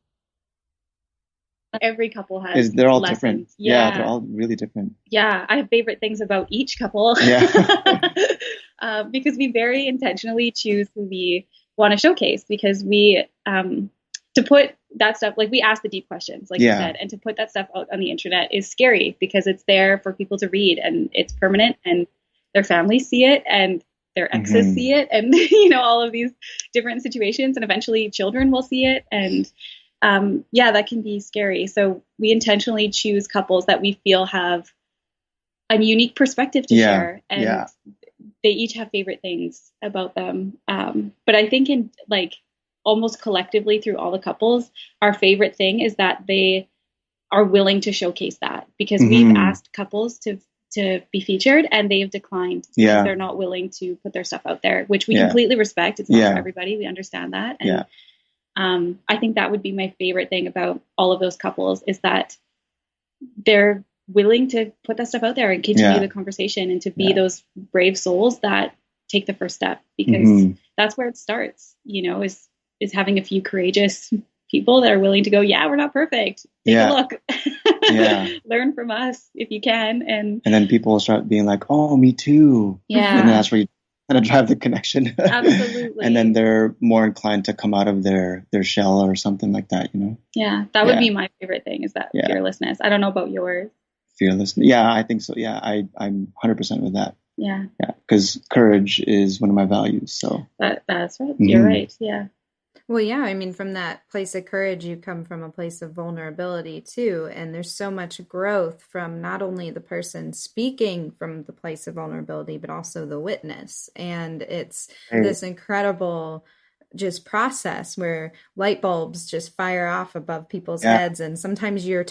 [SPEAKER 4] every couple has
[SPEAKER 5] they're all
[SPEAKER 4] lessons.
[SPEAKER 5] Different. Yeah, they're all really different.
[SPEAKER 4] Yeah, I have favorite things about each couple. Because we very intentionally choose who we want to showcase, because we to put that stuff, like we ask the deep questions, like you said, and to put that stuff out on the internet is scary because it's there for people to read and it's permanent and their families see it and their exes see it and all of these different situations, and eventually children will see it, and that can be scary. So we intentionally choose couples that we feel have a unique perspective to share, and they each have favorite things about them. But I think in like almost collectively through all the couples, our favorite thing is that they are willing to showcase that, because we've asked couples to be featured and they've declined because they're not willing to put their stuff out there, which we completely respect. It's not for everybody. We understand that. And I think that would be my favorite thing about all of those couples, is that they're willing to put that stuff out there and continue the conversation and to be those brave souls that take the first step, because that's where it starts, is having a few courageous people that are willing to go, we're not perfect. Take a look. Learn from us if you can. And
[SPEAKER 5] then people will start being like, oh, me too.
[SPEAKER 4] Yeah.
[SPEAKER 5] And then that's where you kind of drive the connection.
[SPEAKER 4] Absolutely.
[SPEAKER 5] And then they're more inclined to come out of their shell or something like that,
[SPEAKER 4] Yeah, that would be my favorite thing, is that fearlessness. I don't know about yours.
[SPEAKER 5] Fearlessness. Yeah, I think so. Yeah, I'm 100% with that.
[SPEAKER 4] Yeah.
[SPEAKER 5] Yeah, because courage is one of my values. So
[SPEAKER 4] that's right. You're right. Yeah.
[SPEAKER 3] Well, yeah, I mean, from that place of courage, you come from a place of vulnerability too. And there's so much growth from not only the person speaking from the place of vulnerability, but also the witness. And it's this incredible just process where light bulbs just fire off above people's heads. And sometimes you're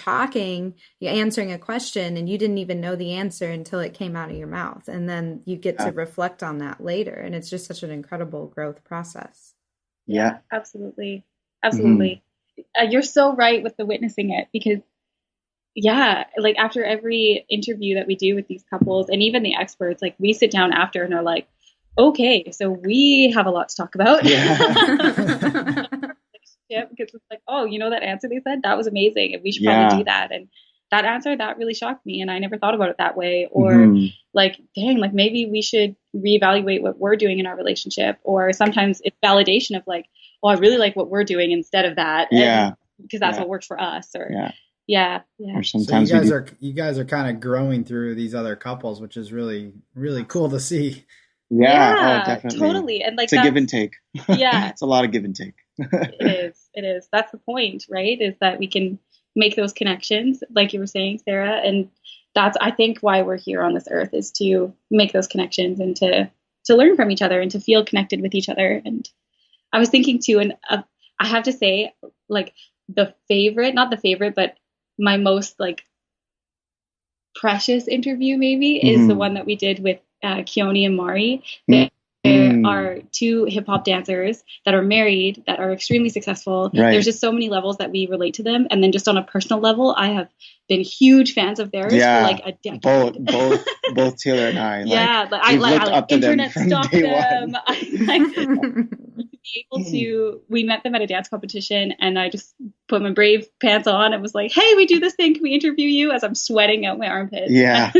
[SPEAKER 3] answering a question and you didn't even know the answer until it came out of your mouth. And then you get to reflect on that later. And it's just such an incredible growth process.
[SPEAKER 4] Yeah, absolutely. Absolutely. You're so right with the witnessing it, because like after every interview that we do with these couples and even the experts, like we sit down after and are like, okay, so we have a lot to talk about. Because it's like, oh, that answer they said, that was amazing, and we should probably do that. And that answer, that really shocked me, and I never thought about it that way. Or like, dang, like maybe we should reevaluate what we're doing in our relationship. Or sometimes it's validation of like, well, I really like what we're doing instead of that. Because that's what works for us. Or
[SPEAKER 5] Or sometimes
[SPEAKER 1] so you guys are kind of growing through these other couples, which is really, really cool to see.
[SPEAKER 5] Yeah, oh, definitely.
[SPEAKER 4] Totally. And like
[SPEAKER 5] it's a give and take.
[SPEAKER 4] Yeah.
[SPEAKER 5] It's a lot of give and take.
[SPEAKER 4] It is. That's the point, right? Is that we can make those connections, like you were saying, Sarah. And that's, I think, why we're here on this earth, is to make those connections and to learn from each other and to feel connected with each other. And I was thinking too, and I have to say, like, not the favorite, but my most like precious interview maybe is the one that we did with Keone and Mari. They are two hip hop dancers that are married, that are extremely successful.
[SPEAKER 5] Right.
[SPEAKER 4] There's just so many levels that we relate to them. And then just on a personal level, I have been huge fans of theirs for like a decade.
[SPEAKER 5] Both Taylor and I.
[SPEAKER 4] Yeah,
[SPEAKER 5] like, I like
[SPEAKER 4] internet stalked them. We met them at a dance competition, and I just put my brave pants on and was like, hey, we do this thing, can we interview you, as I'm sweating out my armpits.
[SPEAKER 5] Yeah.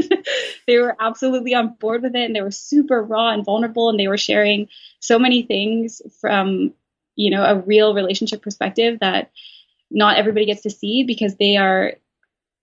[SPEAKER 4] They were absolutely on board with it, and they were super raw and vulnerable, and they were sharing so many things from, you know, a real relationship perspective that not everybody gets to see, because they are,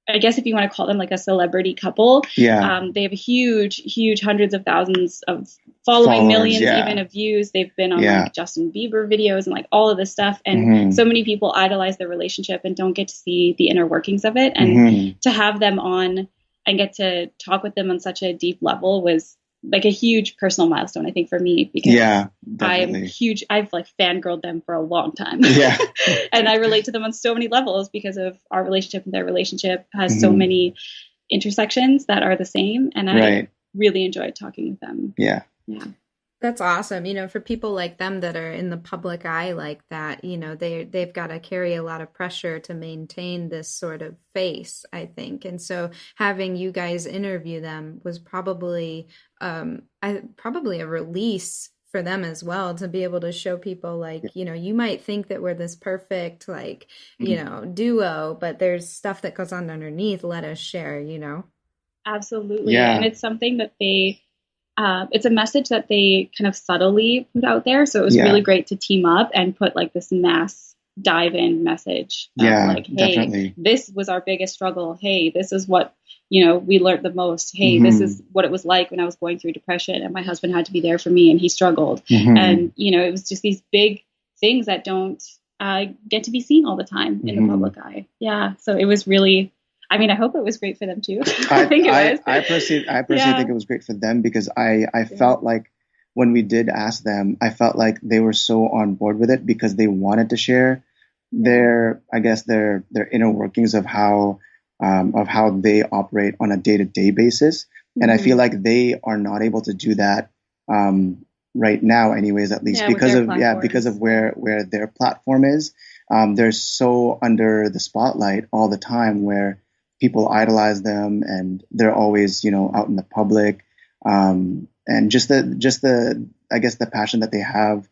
[SPEAKER 4] I guess if you want to call them like a celebrity couple, they have a huge hundreds of thousands of following, millions even of views. They've been on like Justin Bieber videos and like all of this stuff. And so many people idolize their relationship and don't get to see the inner workings of it. And to have them on and get to talk with them on such a deep level was like a huge personal milestone, I think, for me, because I'm huge. I've like fangirled them for a long time. And I relate to them on so many levels because of our relationship, and their relationship has so many intersections that are the same. And I really enjoyed talking with them.
[SPEAKER 5] Yeah.
[SPEAKER 3] That's awesome. You know, for people like them that are in the public eye like that, you know, they've got to carry a lot of pressure to maintain this sort of face, I think. And so having you guys interview them was probably probably a release for them as well, to be able to show people like, you know, you might think that we're this perfect, like, you know, duo, but there's stuff that goes on underneath. Let us share, you know?
[SPEAKER 4] Absolutely. Yeah. And it's something that it's a message that they kind of subtly put out there. So it was really great to team up and put like this mass dive in message of like, hey, this was our biggest struggle. Hey, this is what, you know, we learned the most. Hey, this is what it was like when I was going through depression, and my husband had to be there for me, and he struggled. And, you know, it was just these big things that don't get to be seen all the time in the public eye. Yeah. So it was really, I mean, I hope it was great for them too. I think it was. I personally think it was great for them, because I felt like when we did ask them, I felt like they were so on board with it, because they wanted to share their inner workings of how they operate on a day-to-day basis. And I feel like they are not able to do that right now, anyways, at least because of where their platform is. They're so under the spotlight all the time, where people idolize them, and they're always, you know, out in the public, and just the I guess the passion that they have.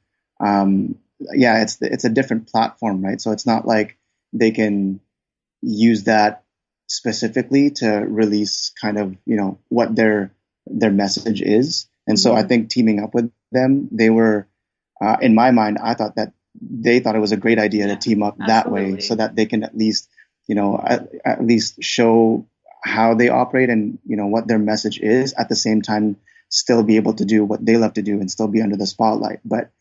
[SPEAKER 4] It's a different platform, right? So it's not like they can use that specifically to release kind of, you know, what their message is. And so I think teaming up with them, they were, in my mind, I thought that they thought it was a great idea to team up that way, so that they can at least, you know, at least show how they operate and, you know, what their message is, at the same time still be able to do what they love to do and still be under the spotlight. But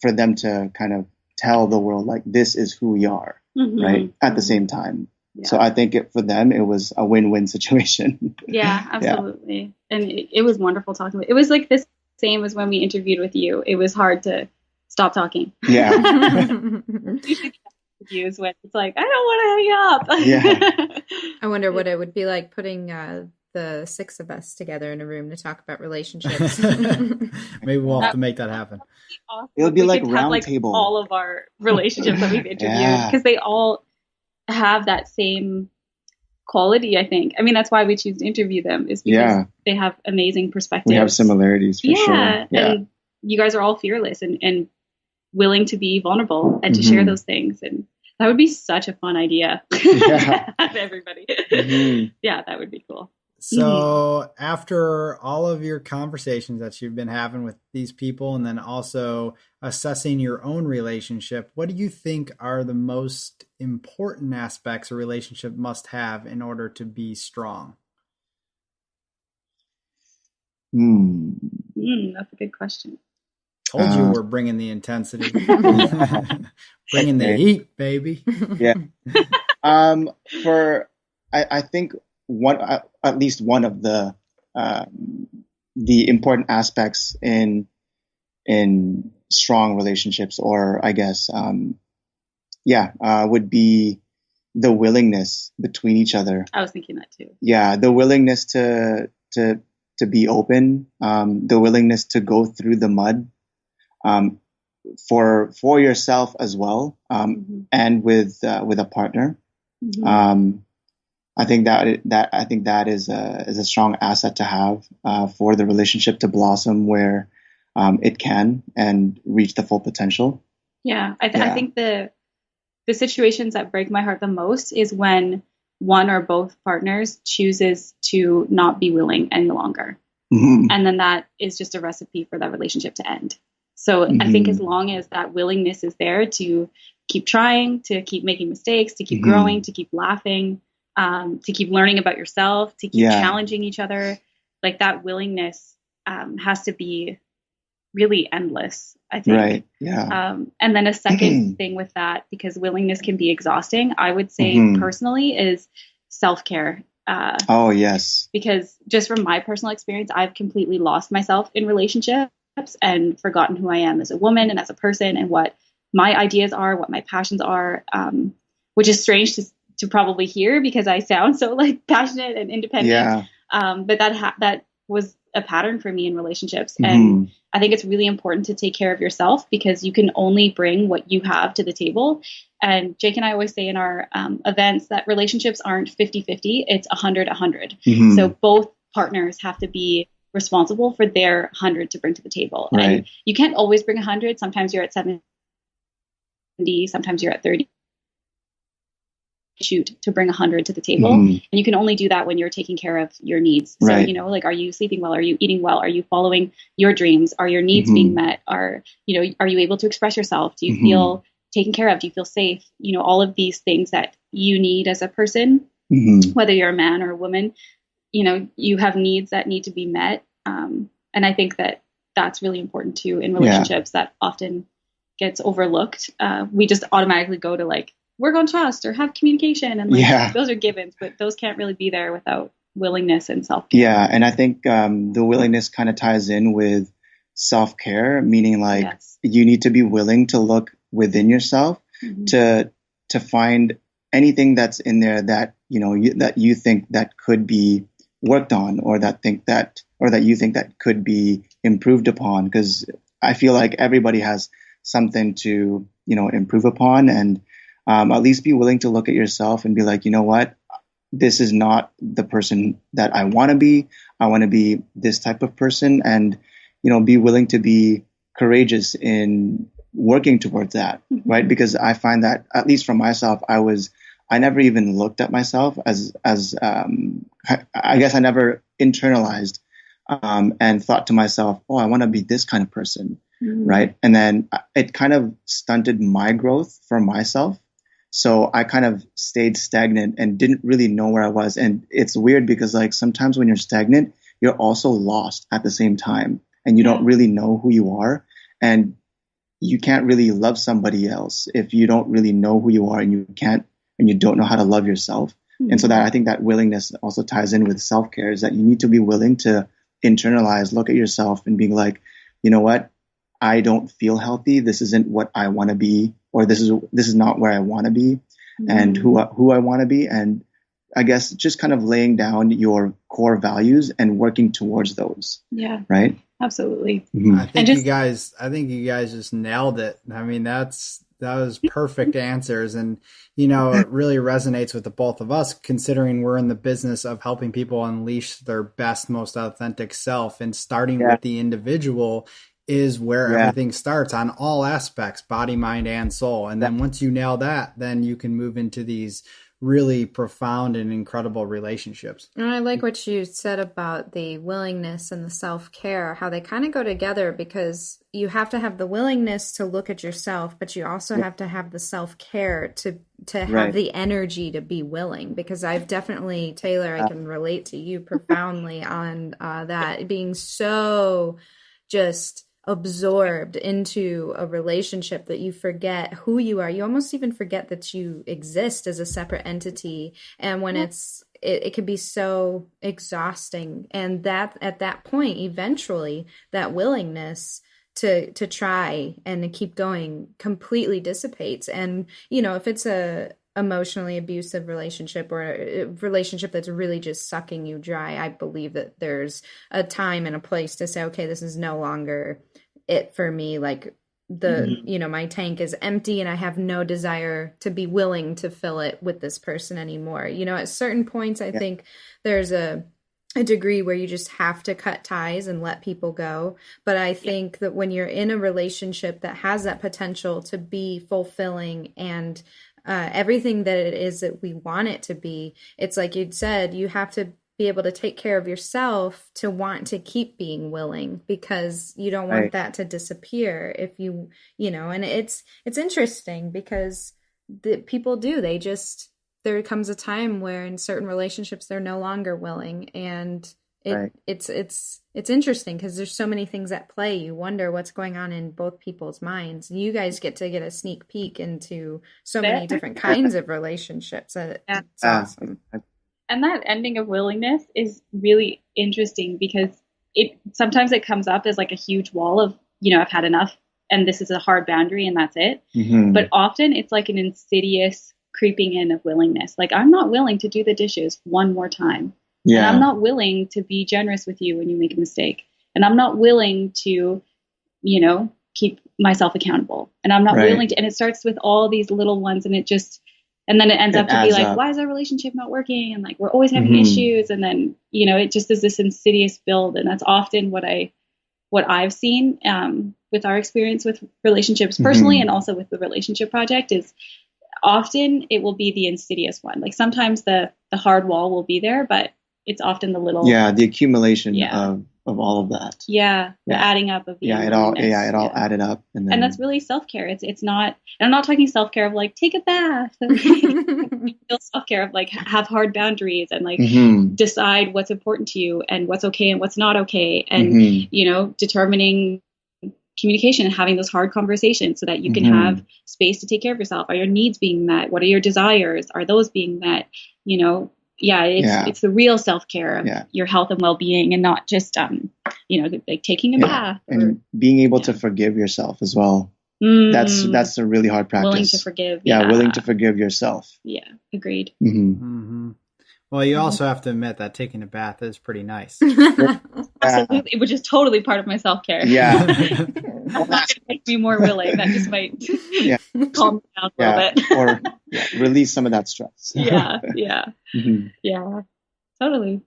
[SPEAKER 4] for them to kind of tell the world, like, this is who we are, right, at the same time. So I think for them, it was a win-win situation. Yeah, absolutely. And it was wonderful talking. It was like the same as when we interviewed with you. It was hard to stop talking.
[SPEAKER 5] Yeah.
[SPEAKER 4] When it's like, I don't want to hang
[SPEAKER 3] up. I wonder what it would be like putting the six of us together in a room to talk about relationships.
[SPEAKER 1] Maybe we'll have to make that happen.
[SPEAKER 4] Awesome.
[SPEAKER 5] It would be like round table.
[SPEAKER 4] All of our relationships that we've interviewed, because they all have that same quality, I think. I mean, that's why we choose to interview them, is because they have amazing perspectives.
[SPEAKER 5] We have similarities for sure. Yeah.
[SPEAKER 4] And you guys are all fearless and willing to be vulnerable and to share those things. And that would be such a fun idea to have everybody. Yeah, that would be cool.
[SPEAKER 1] So after all of your conversations that you've been having with these people, and then also assessing your own relationship, what do you think are the most important aspects a relationship must have in order to be strong?
[SPEAKER 4] That's a good question.
[SPEAKER 1] Told you we're bringing the intensity. Bringing the heat, baby.
[SPEAKER 5] Yeah. I think at least one of the important aspects in strong relationships, or I guess, would be the willingness between each other.
[SPEAKER 4] I was thinking that too.
[SPEAKER 5] Yeah, the willingness to be open, the willingness to go through the mud, for yourself as well, and with a partner. I think that is a strong asset to have for the relationship to blossom where it can and reach the full potential.
[SPEAKER 4] Yeah, I think the situations that break my heart the most is when one or both partners chooses to not be willing any longer. And then that is just a recipe for that relationship to end. So I think as long as that willingness is there to keep trying, to keep making mistakes, to keep growing, to keep laughing, to keep learning about yourself, to keep challenging each other, like that willingness has to be really endless, I think. Right.
[SPEAKER 5] Yeah.
[SPEAKER 4] And then a second thing with that, because willingness can be exhausting, I would say personally, is self-care.
[SPEAKER 5] Oh, yes.
[SPEAKER 4] Because just from my personal experience, I've completely lost myself in relationships and forgotten who I am as a woman and as a person and what my ideas are, what my passions are, which is strange to probably hear because I sound so like passionate and independent.
[SPEAKER 5] Yeah.
[SPEAKER 4] But that was a pattern for me in relationships. And I think it's really important to take care of yourself because you can only bring what you have to the table. And Jake and I always say in our events that relationships aren't 50-50, it's 100-100. So both partners have to be responsible for their 100 to bring to the table. Right. And you can't always bring 100. Sometimes you're at 70, sometimes you're at 30. Shoot to bring 100 to the table. And you can only do that when you're taking care of your needs. So, like, are you sleeping well? Are you eating well? Are you following your dreams? Are your needs being met? Are you able to express yourself? Do you feel taken care of? Do you feel safe? All of these things that you need as a person, whether you're a man or a woman, you have needs that need to be met. And I think that that's really important too in relationships that often gets overlooked. We just automatically go to like, work on trust or have communication. And those are givens, but those can't really be there without willingness and self-care.
[SPEAKER 5] Yeah. And I think the willingness kind of ties in with self-care, meaning like you need to be willing to look within yourself to find anything that's in there that, that you think that could be worked on or that you think that could be improved upon. Because I feel like everybody has something to, improve upon, and at least be willing to look at yourself and be like, you know what, this is not the person that I want to be. I want to be this type of person, and, be willing to be courageous in working towards that. Right. Because I find that, at least for myself, I never even looked at myself as I guess I never internalized, and thought to myself, oh, I want to be this kind of person. Right. And then it kind of stunted my growth for myself. So I kind of stayed stagnant and didn't really know where I was. And it's weird because like sometimes when you're stagnant, you're also lost at the same time, and you don't really know who you are, and you can't really love somebody else if you don't really know who you are, and you don't know how to love yourself. And so that I think that willingness also ties in with self-care, is that you need to be willing to internalize, look at yourself and being like, you know what, I don't feel healthy. This isn't what I want to be, or this is not where I want to be, and who I want to be. And I guess just kind of laying down your core values and working towards those. Yeah. Right.
[SPEAKER 4] Absolutely.
[SPEAKER 1] I think you guys just nailed it. I mean, that was perfect answers. And, it really resonates with the both of us, considering we're in the business of helping people unleash their best, most authentic self, and starting with the individual is where everything starts on all aspects, body, mind, and soul. And then once you nail that, then you can move into these really profound and incredible relationships.
[SPEAKER 3] And I like what you said about the willingness and the self-care, how they kind of go together, because you have to have the willingness to look at yourself, but you also have to have the self-care to have the energy to be willing. Because I've definitely, Taylor, I can relate to you profoundly on that, being so just absorbed into a relationship that you forget who you are. You almost even forget that you exist as a separate entity. And when it can be so exhausting. And that at that point, eventually, that willingness to try and to keep going completely dissipates. And, you know, if it's a emotionally abusive relationship or a relationship that's really just sucking you dry, I believe that there's a time and a place to say, okay, this is no longer it for me. Like you know, my tank is empty and I have no desire to be willing to fill it with this person anymore. You know, at certain points, I think there's a degree where you just have to cut ties and let people go. But I think that when you're in a relationship that has that potential to be fulfilling and everything that it is that we want it to be, it's like you'd said, you have to be able to take care of yourself to want to keep being willing, because you don't want that to disappear if you know. And it's interesting because people do, there comes a time where in certain relationships they're no longer willing, and it's interesting because there's so many things at play. You wonder what's going on in both people's minds. You guys get to get a sneak peek into so many different kinds of relationships. It's awesome.
[SPEAKER 4] And that ending of willingness is really interesting because sometimes it comes up as like a huge wall of, you know, I've had enough and this is a hard boundary and that's it. But often it's like an insidious creeping in of willingness. Like, I'm not willing to do the dishes one more time. And I'm not willing to be generous with you when you make a mistake. And I'm not willing to, you know, keep myself accountable. And I'm not willing to, and it starts with all these little ones, and and then it ends up to be like, why is our relationship not working? And like, we're always having issues. And then, you know, it just is this insidious build. And that's often what I've seen with our experience with relationships personally, and also with the relationship project, is often it will be the insidious one. Like sometimes the hard wall will be there, but it's often the little,
[SPEAKER 5] the accumulation of all of that.
[SPEAKER 4] The adding up of the
[SPEAKER 5] it all added up, and
[SPEAKER 4] that's really self-care. It's not, and I'm not talking self-care of like take a bath, self-care of like have hard boundaries and like decide what's important to you and what's okay and what's not okay, and you know, determining communication and having those hard conversations so that you can have space to take care of yourself. Are your needs being met? What are your desires? Are those being met? You know, it's the real self-care of your health and well-being, and not just you know, like taking a bath
[SPEAKER 5] and being able to forgive yourself as well. That's a really hard practice.
[SPEAKER 4] Willing to forgive.
[SPEAKER 5] Willing to forgive yourself.
[SPEAKER 4] Yeah, agreed.
[SPEAKER 1] Well, you also have to admit that taking a bath is pretty nice.
[SPEAKER 4] Absolutely, which is totally part of my self-care. That's not going to make me more willing. That just might calm me down a little bit.
[SPEAKER 5] Or release some of that stress.
[SPEAKER 4] Totally.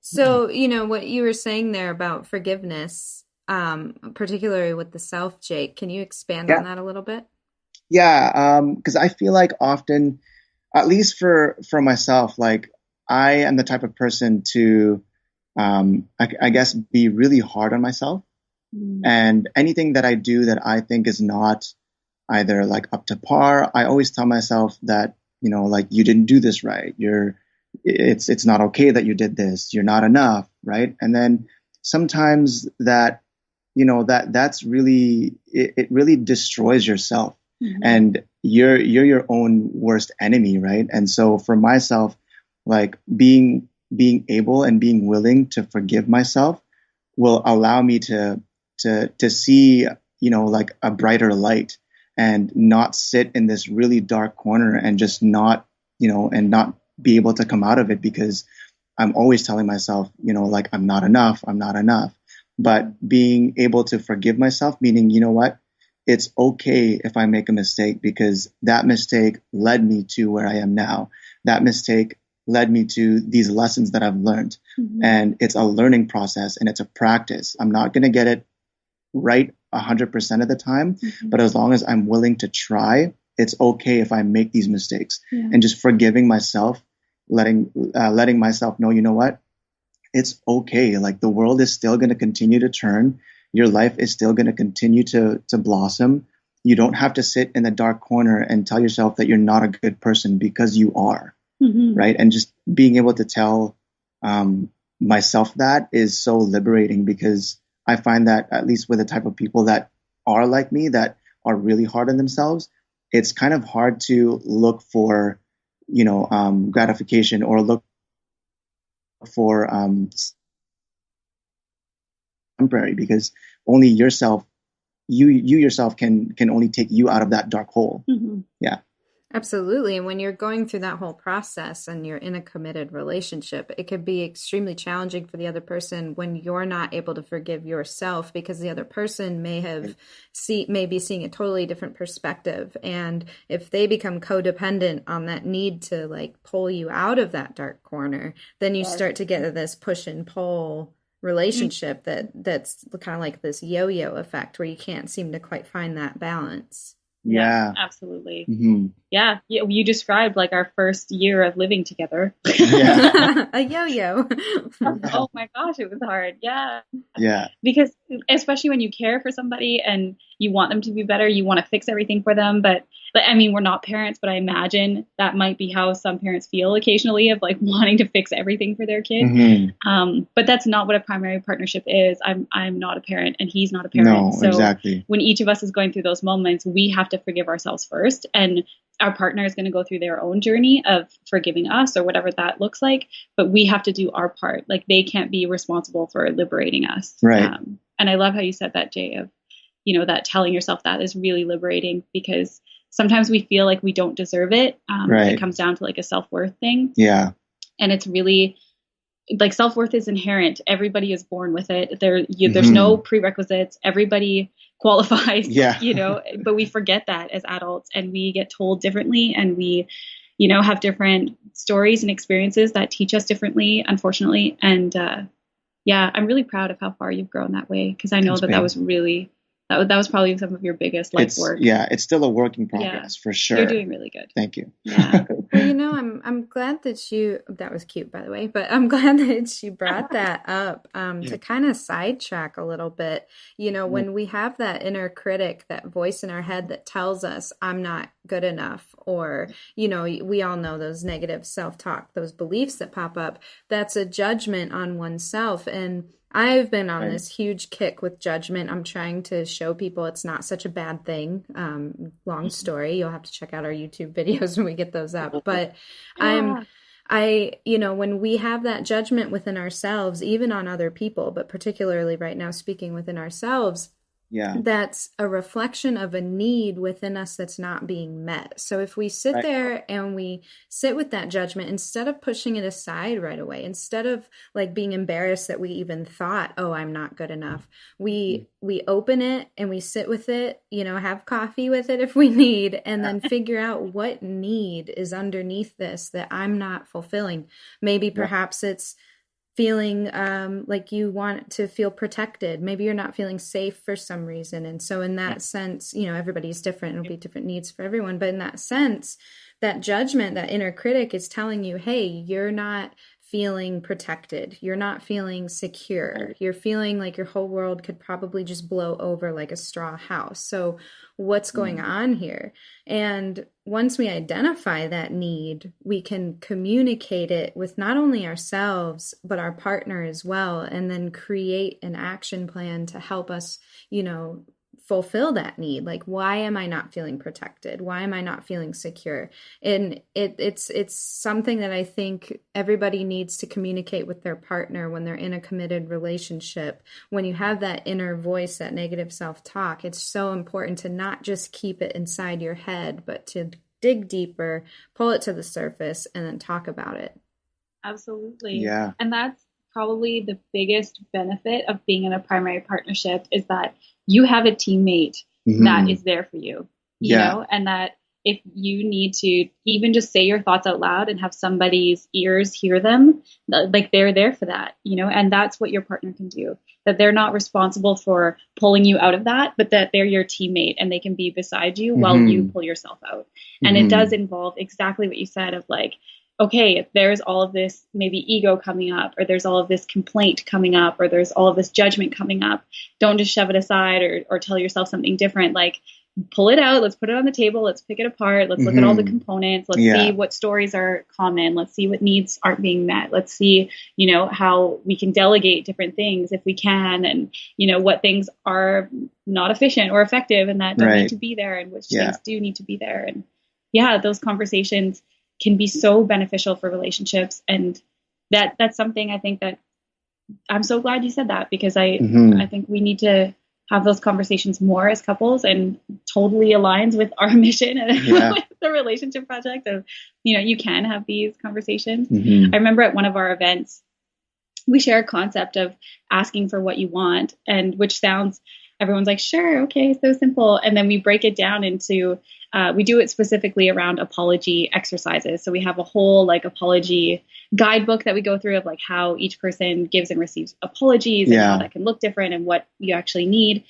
[SPEAKER 3] So, you know, what you were saying there about forgiveness, particularly with the self, Jake, can you expand on that a little bit?
[SPEAKER 5] Because I feel like often, at least for myself, like I am the type of person to, I guess, be really hard on myself. And anything that I do that I think is not either like up to par, I always tell myself that, you know, like, you didn't do this right. It's not okay that you did this. You're not enough. Right. And then sometimes that, you know, that's really, it really destroys yourself. And you're your own worst enemy. Right. And so for myself, like being able and being willing to forgive myself will allow me to see, you know, like a brighter light, and not sit in this really dark corner and just not, you know, and not be able to come out of it, because I'm always telling myself, you know, like, I'm not enough. But being able to forgive myself, meaning, you know what, it's okay if I make a mistake, because that mistake led me to where I am now. That mistake led me to these lessons that I've learned. And it's a learning process, and it's a practice. I'm not going to get it right 100% of the time, but as long as I'm willing to try, it's okay if I make these mistakes. And just forgiving myself, letting myself know, you know what, it's okay. Like, the world is still going to continue to turn. Your life is still going to continue to blossom. You don't have to sit in the dark corner and tell yourself that you're not a good person, because you are. Right. And just being able to tell myself that is so liberating, because I find that at least with the type of people that are like me, that are really hard on themselves, it's kind of hard to look for, gratification or look for temporary, because only yourself, you yourself can only take you out of that dark hole.
[SPEAKER 4] Mm-hmm.
[SPEAKER 5] Yeah.
[SPEAKER 3] Absolutely. And when you're going through that whole process and you're in a committed relationship, it could be extremely challenging for the other person when you're not able to forgive yourself, because the other person may be seeing a totally different perspective. And if they become codependent on that need to like pull you out of that dark corner, then you start to get this push and pull relationship that's kind of like this yo-yo effect where you can't seem to quite find that balance.
[SPEAKER 5] Yeah,
[SPEAKER 4] absolutely.
[SPEAKER 5] Mm-hmm.
[SPEAKER 4] Yeah, you described like our first year of living together.
[SPEAKER 5] Yeah.
[SPEAKER 3] A yo-yo.
[SPEAKER 4] Oh my gosh, it was hard. Yeah.
[SPEAKER 5] Yeah.
[SPEAKER 4] Because especially when you care for somebody and you want them to be better, you want to fix everything for them. But I mean, we're not parents, but I imagine that might be how some parents feel occasionally, of like wanting to fix everything for their kid.
[SPEAKER 5] Mm-hmm.
[SPEAKER 4] But that's not what a primary partnership is. I'm not a parent and he's not a parent.
[SPEAKER 5] No,
[SPEAKER 4] so
[SPEAKER 5] exactly.
[SPEAKER 4] when each of us is going through those moments, we have to forgive ourselves first. And our partner is going to go through their own journey of forgiving us or whatever that looks like. But we have to do our part. Like they can't be responsible for liberating us.
[SPEAKER 5] Right.
[SPEAKER 4] And I love how you said that, Jay, of, that telling yourself that is really liberating, because sometimes we feel like we don't deserve it.
[SPEAKER 5] Right.
[SPEAKER 4] It comes down to like a self-worth thing.
[SPEAKER 5] Yeah.
[SPEAKER 4] And it's really like self-worth is inherent. Everybody is born with it. There's no prerequisites. Everybody qualifies, but we forget that as adults, and we get told differently, and we, have different stories and experiences that teach us differently, unfortunately. And, I'm really proud of how far you've grown that way. Cause I know that was really, that was probably some of your biggest life work.
[SPEAKER 5] Yeah. It's still a work in progress for sure.
[SPEAKER 4] You're doing really good.
[SPEAKER 5] Thank you.
[SPEAKER 4] Yeah.
[SPEAKER 3] Well, I'm glad that that was cute, by the way, but I'm glad that you brought that up to kind of sidetrack a little bit. When we have that inner critic, that voice in our head that tells us I'm not good enough, or, we all know those negative self-talk, those beliefs that pop up, that's a judgment on oneself. And I've been on this huge kick with judgment. I'm trying to show people it's not such a bad thing. Long story. You'll have to check out our YouTube videos when we get those up. But when we have that judgment within ourselves, even on other people, but particularly right now speaking within ourselves, that's a reflection of a need within us that's not being met. So if we sit there and we sit with that judgment, instead of pushing it aside right away, instead of like being embarrassed that we even thought, oh, I'm not good enough, we open it and we sit with it, have coffee with it if we need, and then figure out what need is underneath this that I'm not fulfilling. Maybe perhaps it's feeling like you want to feel protected. Maybe you're not feeling safe for some reason. And so in that sense, everybody's different. It'll be different needs for everyone. But in that sense, that judgment, that inner critic is telling you, hey, you're not feeling protected. You're not feeling secure. You're feeling like your whole world could probably just blow over like a straw house. So what's going on here? And once we identify that need, we can communicate it with not only ourselves, but our partner as well, and then create an action plan to help us, fulfill that need. Like, why am I not feeling protected? Why am I not feeling secure? And it's something that I think everybody needs to communicate with their partner when they're in a committed relationship. When you have that inner voice, that negative self-talk, it's so important to not just keep it inside your head, but to dig deeper, pull it to the surface, and then talk about it.
[SPEAKER 4] Absolutely.
[SPEAKER 5] Yeah.
[SPEAKER 4] And that's probably the biggest benefit of being in a primary partnership, is that you have a teammate that is there for you, you know, and that if you need to even just say your thoughts out loud and have somebody's ears hear them, like they're there for that, and that's what your partner can do, that they're not responsible for pulling you out of that, but that they're your teammate and they can be beside you while you pull yourself out. And it does involve exactly what you said of like, okay, there's all of this maybe ego coming up, or there's all of this complaint coming up, or there's all of this judgment coming up. Don't just shove it aside or tell yourself something different. Like, pull it out. Let's put it on the table. Let's pick it apart. Let's look at all the components. Let's see what stories are common. Let's see what needs aren't being met. Let's see, how we can delegate different things if we can, and, what things are not efficient or effective and that don't need to be there, and which things do need to be there. And those conversations can be so beneficial for relationships. And that's something I think that I'm so glad you said that, because I think we need to have those conversations more as couples, and totally aligns with our mission and with the relationship project of, you can have these conversations. I remember at one of our events, we share a concept of asking for what you want, and which sounds, everyone's like, sure, okay, so simple. And then we break it down into, we do it specifically around apology exercises. So we have a whole apology guidebook that we go through of how each person gives and receives apologies, and how that can look different, and what you actually need.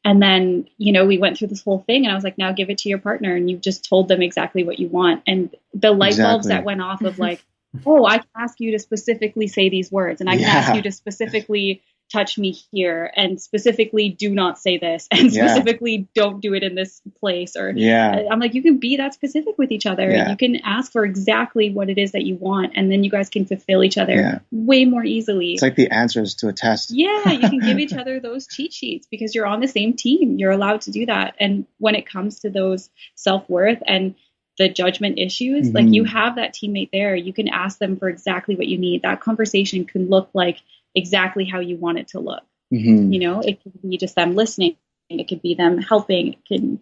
[SPEAKER 4] And then, we went through this whole thing, and I was like, now give it to your partner, and you've just told them exactly what you want. And the light bulbs that went off of oh, I can ask you to specifically say these words, and I can ask you to specifically touch me here, and specifically do not say this, and specifically don't do it in this place. Or I'm like, you can be that specific with each other. You can ask for exactly what it is that you want, and then you guys can fulfill each other way more easily.
[SPEAKER 5] It's like the answers to a test.
[SPEAKER 4] You can give each other those cheat sheets because you're on the same team. You're allowed to do that. And when it comes to those self-worth and the judgment issues, you have that teammate there. You can ask them for exactly what you need. That conversation can look like exactly how you want it to look. It could be just them listening. It could be them helping. It could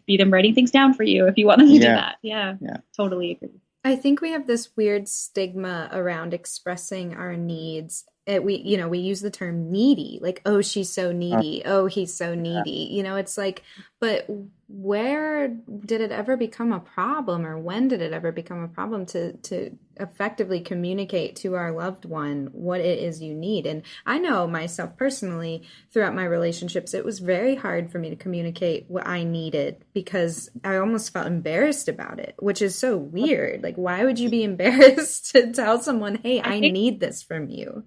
[SPEAKER 4] be them writing things down for you if you want them to do that. Yeah, totally agree.
[SPEAKER 3] I think we have this weird stigma around expressing our needs. We use the term needy, like, oh, she's so needy. Oh, he's so needy. It's like, but where did it ever become a problem, or when did it ever become a problem to effectively communicate to our loved one what it is you need? And I know myself personally, throughout my relationships, it was very hard for me to communicate what I needed, because I almost felt embarrassed about it, which is so weird. Like, why would you be embarrassed to tell someone, hey, I need this from you?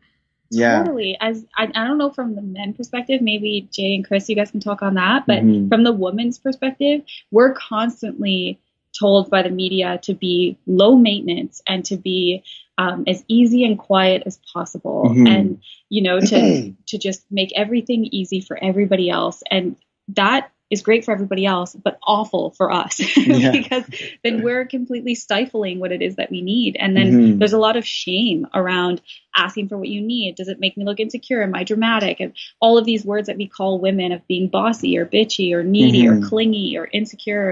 [SPEAKER 4] Totally. As I don't know, from the men perspective, maybe Jay and Chris, you guys can talk on that. But from the woman's perspective, we're constantly told by the media to be low maintenance and to be as easy and quiet as possible, and to just make everything easy for everybody else. And that is great for everybody else, but awful for us because then we're completely stifling what it is that we need. And then there's a lot of shame around asking for what you need. Does it make me look insecure? Am I dramatic? And all of these words that we call women of being bossy or bitchy or needy or clingy or insecure.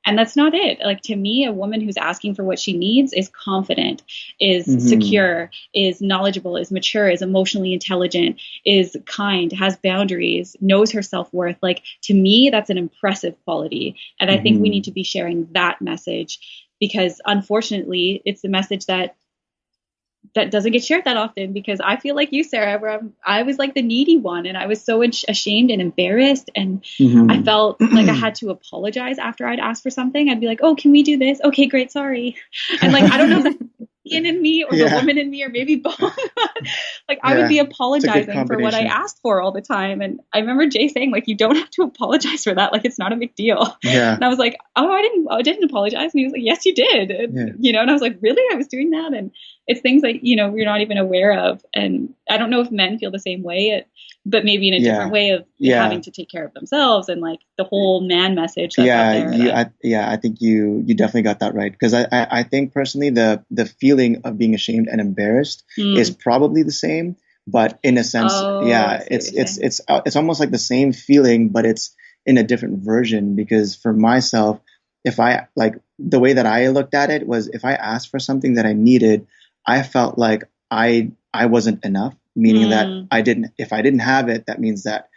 [SPEAKER 4] And that's not it. Like, to me, a woman who's asking for what she needs is confident, is secure, is knowledgeable, is mature, is emotionally intelligent, is kind, has boundaries, knows her self-worth. Like, to me, that's an impressive quality. And I think we need to be sharing that message, because unfortunately, it's the message that doesn't get shared that often, because I feel like you, Sarah, where I was like the needy one, and I was so ashamed and embarrassed, and I felt like I had to apologize after I'd asked for something. I'd be like, oh, can we do this? Okay, great, sorry. And like, I don't know if that's the in me or the woman in me, or maybe both. Like, I would be apologizing for what I asked for all the time. And I remember Jay saying, like, you don't have to apologize for that. Like, it's not a big deal. And I was like, oh, I didn't apologize. And he was like, yes, you did. And, and I was like, really? I was doing that? And it's things that, we're not even aware of. And I don't know if men feel the same way, but maybe in a different way of having to take care of themselves, and like the whole man message. That's out there,
[SPEAKER 5] I think you definitely got that right. Because I think personally, the feeling of being ashamed and embarrassed is probably the same, but in a sense, it's almost like the same feeling, but it's in a different version. Because for myself, if I, like, the way that I looked at it was, if I asked for something that I needed, I felt like I wasn't enough, meaning that if I didn't have it, that means that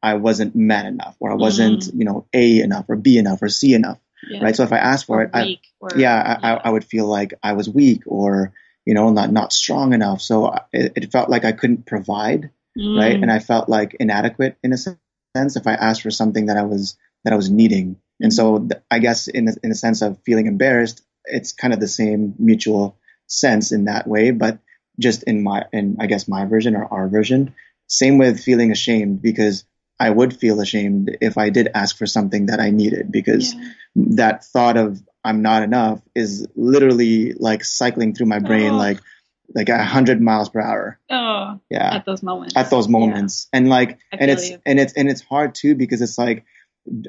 [SPEAKER 5] I wasn't man enough, or I wasn't, A enough, or B enough, or C enough. Right. So if I asked for it, I would feel like I was weak, or, not strong enough. So it felt like I couldn't provide. Right. And I felt like inadequate in a sense if I asked for something that I was needing. And so I guess in a sense of feeling embarrassed, it's kind of the same mutual sense in that way, but just in I guess my version or our version. Same with feeling ashamed, because I would feel ashamed if I did ask for something that I needed, because that thought of I'm not enough is literally like cycling through my brain like 100 miles per hour.
[SPEAKER 4] Oh,
[SPEAKER 5] yeah.
[SPEAKER 4] At those moments.
[SPEAKER 5] And like, and it's hard too, because it's like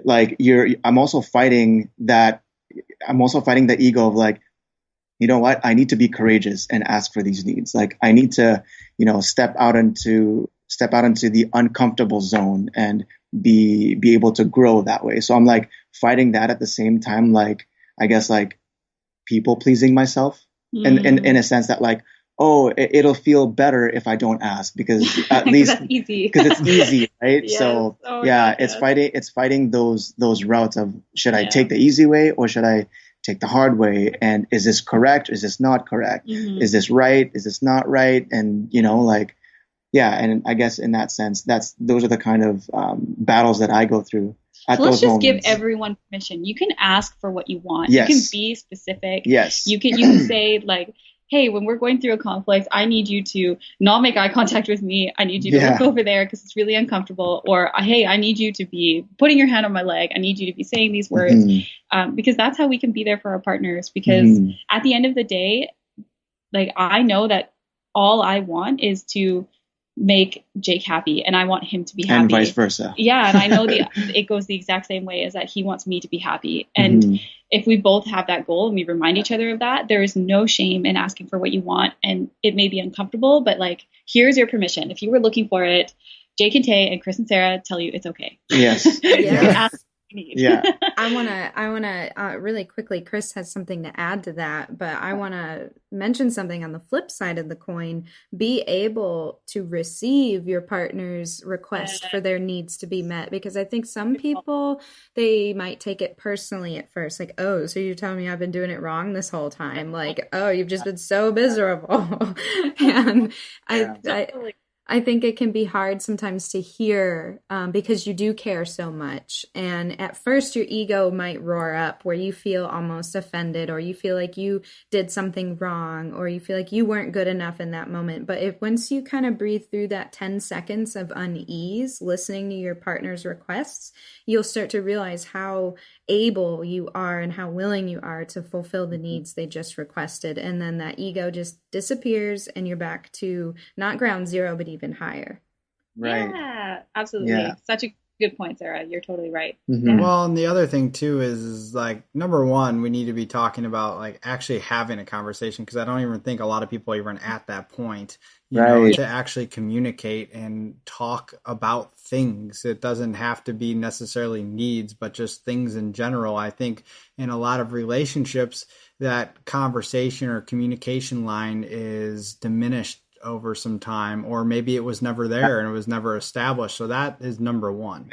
[SPEAKER 5] I'm also fighting the ego of like, you know what? I need to be courageous and ask for these needs. Like I need to, step out into the uncomfortable zone and be able to grow that way. So I'm like fighting that at the same time, like, I guess like people pleasing myself and in a sense that like, oh, it'll feel better if I don't ask, because at least
[SPEAKER 4] that's easy.
[SPEAKER 5] Because it's easy, right?
[SPEAKER 4] Yes.
[SPEAKER 5] So
[SPEAKER 4] Yes.
[SPEAKER 5] it's fighting those routes of, should I take the easy way or should I take the hard way? And is this correct? Is this not correct? Is this right? Is this not right? And and I guess in that sense, those are the kind of battles that I go through.
[SPEAKER 4] So let's just give everyone permission. You can ask for what you want.
[SPEAKER 5] Yes.
[SPEAKER 4] You can be specific.
[SPEAKER 5] Yes.
[SPEAKER 4] You can say like, hey, when we're going through a conflict, I need you to not make eye contact with me. I need you to look over there because it's really uncomfortable. Or, hey, I need you to be putting your hand on my leg. I need you to be saying these words. Because that's how we can be there for our partners. Because at the end of the day, like, I know that all I want is to make Jake happy, and I want him to be happy,
[SPEAKER 5] and vice versa.
[SPEAKER 4] Yeah, and I know it goes the exact same way, is that he wants me to be happy. And if we both have that goal and we remind each other of that, there is no shame in asking for what you want. And it may be uncomfortable, but like, here's your permission. If you were looking for it, Jake and Tay and Chris and Sarah tell you it's okay.
[SPEAKER 5] Yes.
[SPEAKER 4] You can ask what you need.
[SPEAKER 5] Yeah.
[SPEAKER 3] I want to really quickly, Chris has something to add to that, but I want to mention something on the flip side of the coin. Be able to receive your partner's request for their needs to be met, because I think some people, they might take it personally at first, like, oh, so you're telling me I've been doing it wrong this whole time, like, oh, you've just been so miserable. And I think it can be hard sometimes to hear because you do care so much. And at first your ego might roar up where you feel almost offended, or you feel like you did something wrong, or you feel like you weren't good enough in that moment. But if once you kind of breathe through that 10 seconds of unease, listening to your partner's requests, you'll start to realize how able you are and how willing you are to fulfill the needs they just requested. And then that ego just disappears and you're back to not ground zero, but even higher.
[SPEAKER 5] Right.
[SPEAKER 4] Yeah, absolutely.
[SPEAKER 5] Yeah.
[SPEAKER 4] Such a good point, Sarah. You're totally right.
[SPEAKER 1] Well, and the other thing too is like, number one, we need to be talking about like actually having a conversation, because I don't even think a lot of people are even at that point, you know, to actually communicate and talk about things. It doesn't have to be necessarily needs, but just things in general. I think in a lot of relationships, that conversation or communication line is diminished over some time, or maybe it was never there and it was never established. So that is number one.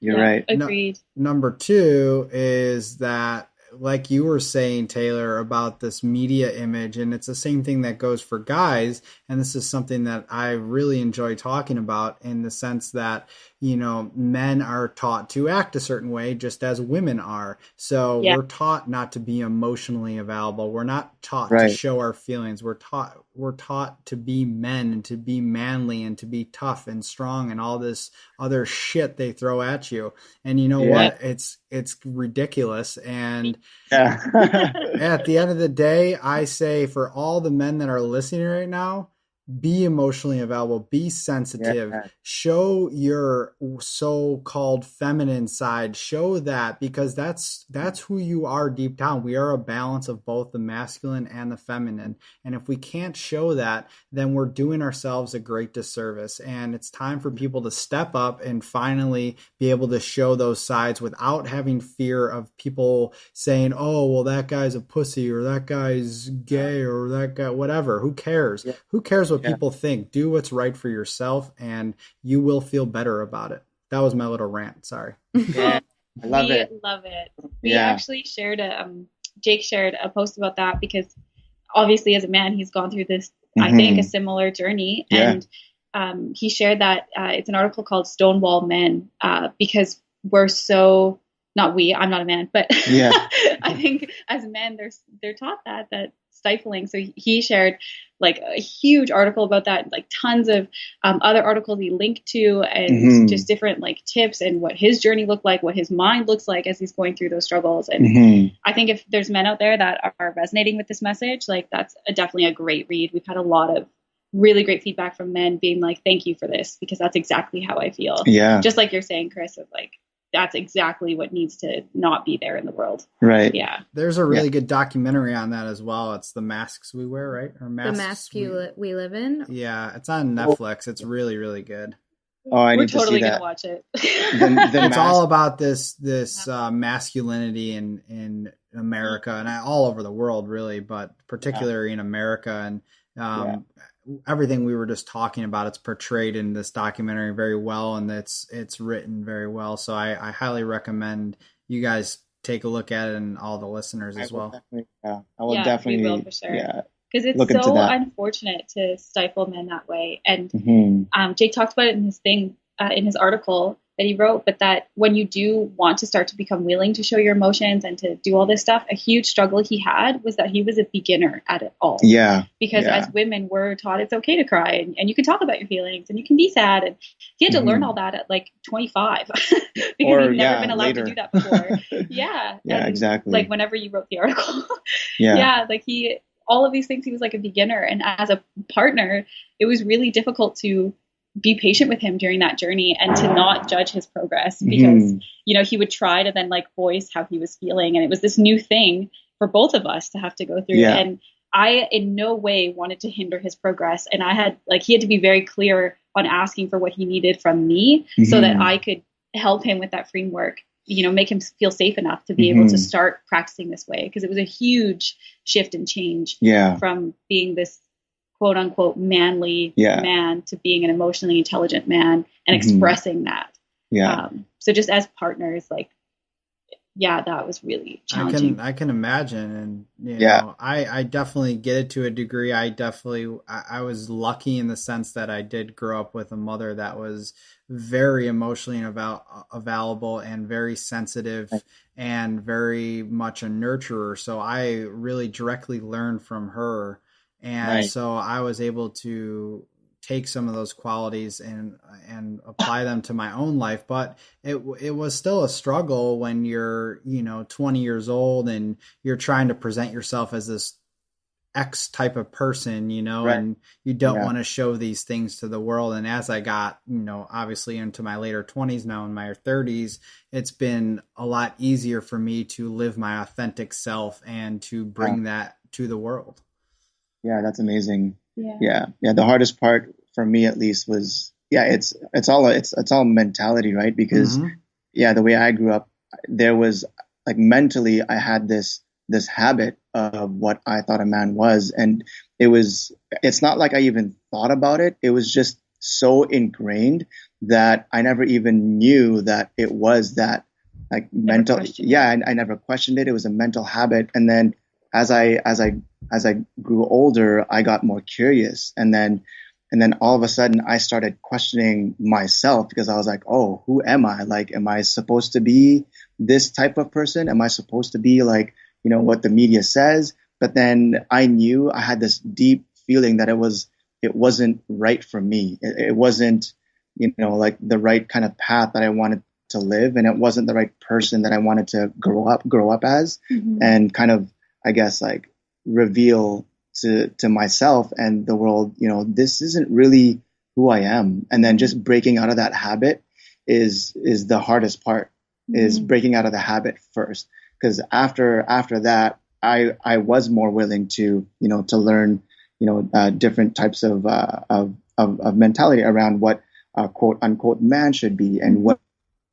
[SPEAKER 5] You're right.
[SPEAKER 4] Agreed.
[SPEAKER 1] Number two is that, like you were saying, Taylor, about this media image, and it's the same thing that goes for guys. And this is something that I really enjoy talking about, in the sense that, you know, men are taught to act a certain way just as women are. So we're taught not to be emotionally available. We're not taught to show our feelings. We're taught to be men and to be manly and to be tough and strong and all this other shit they throw at you. And you know what? It's ridiculous. And at the end of the day, I say, for all the men that are listening right now, be emotionally available, be sensitive, show your so-called feminine side, show that, because that's who you are deep down. We are a balance of both the masculine and the feminine. And if we can't show that, then we're doing ourselves a great disservice. And it's time for people to step up and finally be able to show those sides without having fear of people saying, oh, well, that guy's a pussy, or that guy's gay, or that guy, whatever. Who cares? Who cares what people think? Do what's right for yourself, and you will feel better about it. That was my little rant. Sorry.
[SPEAKER 5] Yeah, I love it.
[SPEAKER 4] We love it. We actually shared Jake shared a post about that, because obviously as a man, he's gone through this, I think, a similar journey. And he shared that it's an article called Stonewall Men, because we're so not we, I'm not a man, but
[SPEAKER 5] Yeah.
[SPEAKER 4] I think as men, they're taught that stifling. So he shared like a huge article about that, like tons of other articles he linked to, and just different like tips and what his journey looked like, what his mind looks like as he's going through those struggles. And I think if there's men out there that are resonating with this message, like that's definitely a great read. We've had a lot of really great feedback from men being like, thank you for this, because that's exactly how I feel.
[SPEAKER 5] Yeah.
[SPEAKER 4] Just like you're saying, Chris, of like, that's exactly what needs to not be there in the world.
[SPEAKER 5] Right.
[SPEAKER 4] Yeah.
[SPEAKER 1] There's a really good documentary on that as well. It's The Masks We Wear, right? Or
[SPEAKER 3] The Mask We Live In.
[SPEAKER 1] Yeah, it's on Netflix. It's really, really good.
[SPEAKER 5] Oh,
[SPEAKER 4] We're totally going to watch it.
[SPEAKER 1] It's all about this masculinity in America and all over the world, really, but particularly in America. And everything we were just talking about, it's portrayed in this documentary very well, and it's written very well. So I highly recommend you guys take a look at it, and all the listeners as well.
[SPEAKER 5] I will definitely.
[SPEAKER 4] We will for sure.
[SPEAKER 5] Yeah.
[SPEAKER 4] Because it's so unfortunate to stifle men that way. And Jake talked about it in his thing, in his article that he wrote, but that when you do want to start to become willing to show your emotions and to do all this stuff, a huge struggle he had was that he was a beginner at it all.
[SPEAKER 5] Yeah.
[SPEAKER 4] Because as women, we're taught it's okay to cry, and you can talk about your feelings and you can be sad. And he had to learn all that at like 25 because he'd never been allowed to do that before. Yeah.
[SPEAKER 5] Yeah, exactly.
[SPEAKER 4] Like whenever you wrote the article. Like all of these things, he was like a beginner. And as a partner, it was really difficult to be patient with him during that journey and to not judge his progress, because, you know, he would try to then like voice how he was feeling. And it was this new thing for both of us to have to go through.
[SPEAKER 5] Yeah.
[SPEAKER 4] And I in no way wanted to hinder his progress. And I had like, he had to be very clear on asking for what he needed from me so that I could help him with that framework, you know, make him feel safe enough to be able to start practicing this way. Because it was a huge shift and change from being this quote unquote manly man to being an emotionally intelligent man and expressing that. So just as partners, like, that was really challenging.
[SPEAKER 1] I can imagine. And, you know, I definitely get it to a degree. I was lucky in the sense that I did grow up with a mother that was very emotionally available and very sensitive and very much a nurturer. So I really directly learned from her. And so I was able to take some of those qualities and apply them to my own life. But it was still a struggle when you're, 20 years old and you're trying to present yourself as this X type of person, and you don't want to show these things to the world. And as I got, obviously into my later 20s, now in my 30s, it's been a lot easier for me to live my authentic self and to bring that to the world.
[SPEAKER 5] Yeah, that's amazing. Yeah. The hardest part for me, at least, was it's all mentality, right? Because the way I grew up, there was like mentally, I had this habit of what I thought a man was, and it's not like I even thought about it. It was just so ingrained that I never even knew that it was that like mental. I never questioned it. It was a mental habit, and then as I grew older, I got more curious. And then all of a sudden I started questioning myself, because I was like, oh, who am I? Like, am I supposed to be this type of person? Am I supposed to be like, what the media says? But then I knew I had this deep feeling that it wasn't right for me. It wasn't, like the right kind of path that I wanted to live. And it wasn't the right person that I wanted to grow up as, and kind of, I guess, like reveal to myself and the world, this isn't really who I am. And then just breaking out of that habit is the hardest part, is breaking out of the habit first. Because after that, I was more willing to, to learn, different types of mentality around what a quote unquote man should be, and what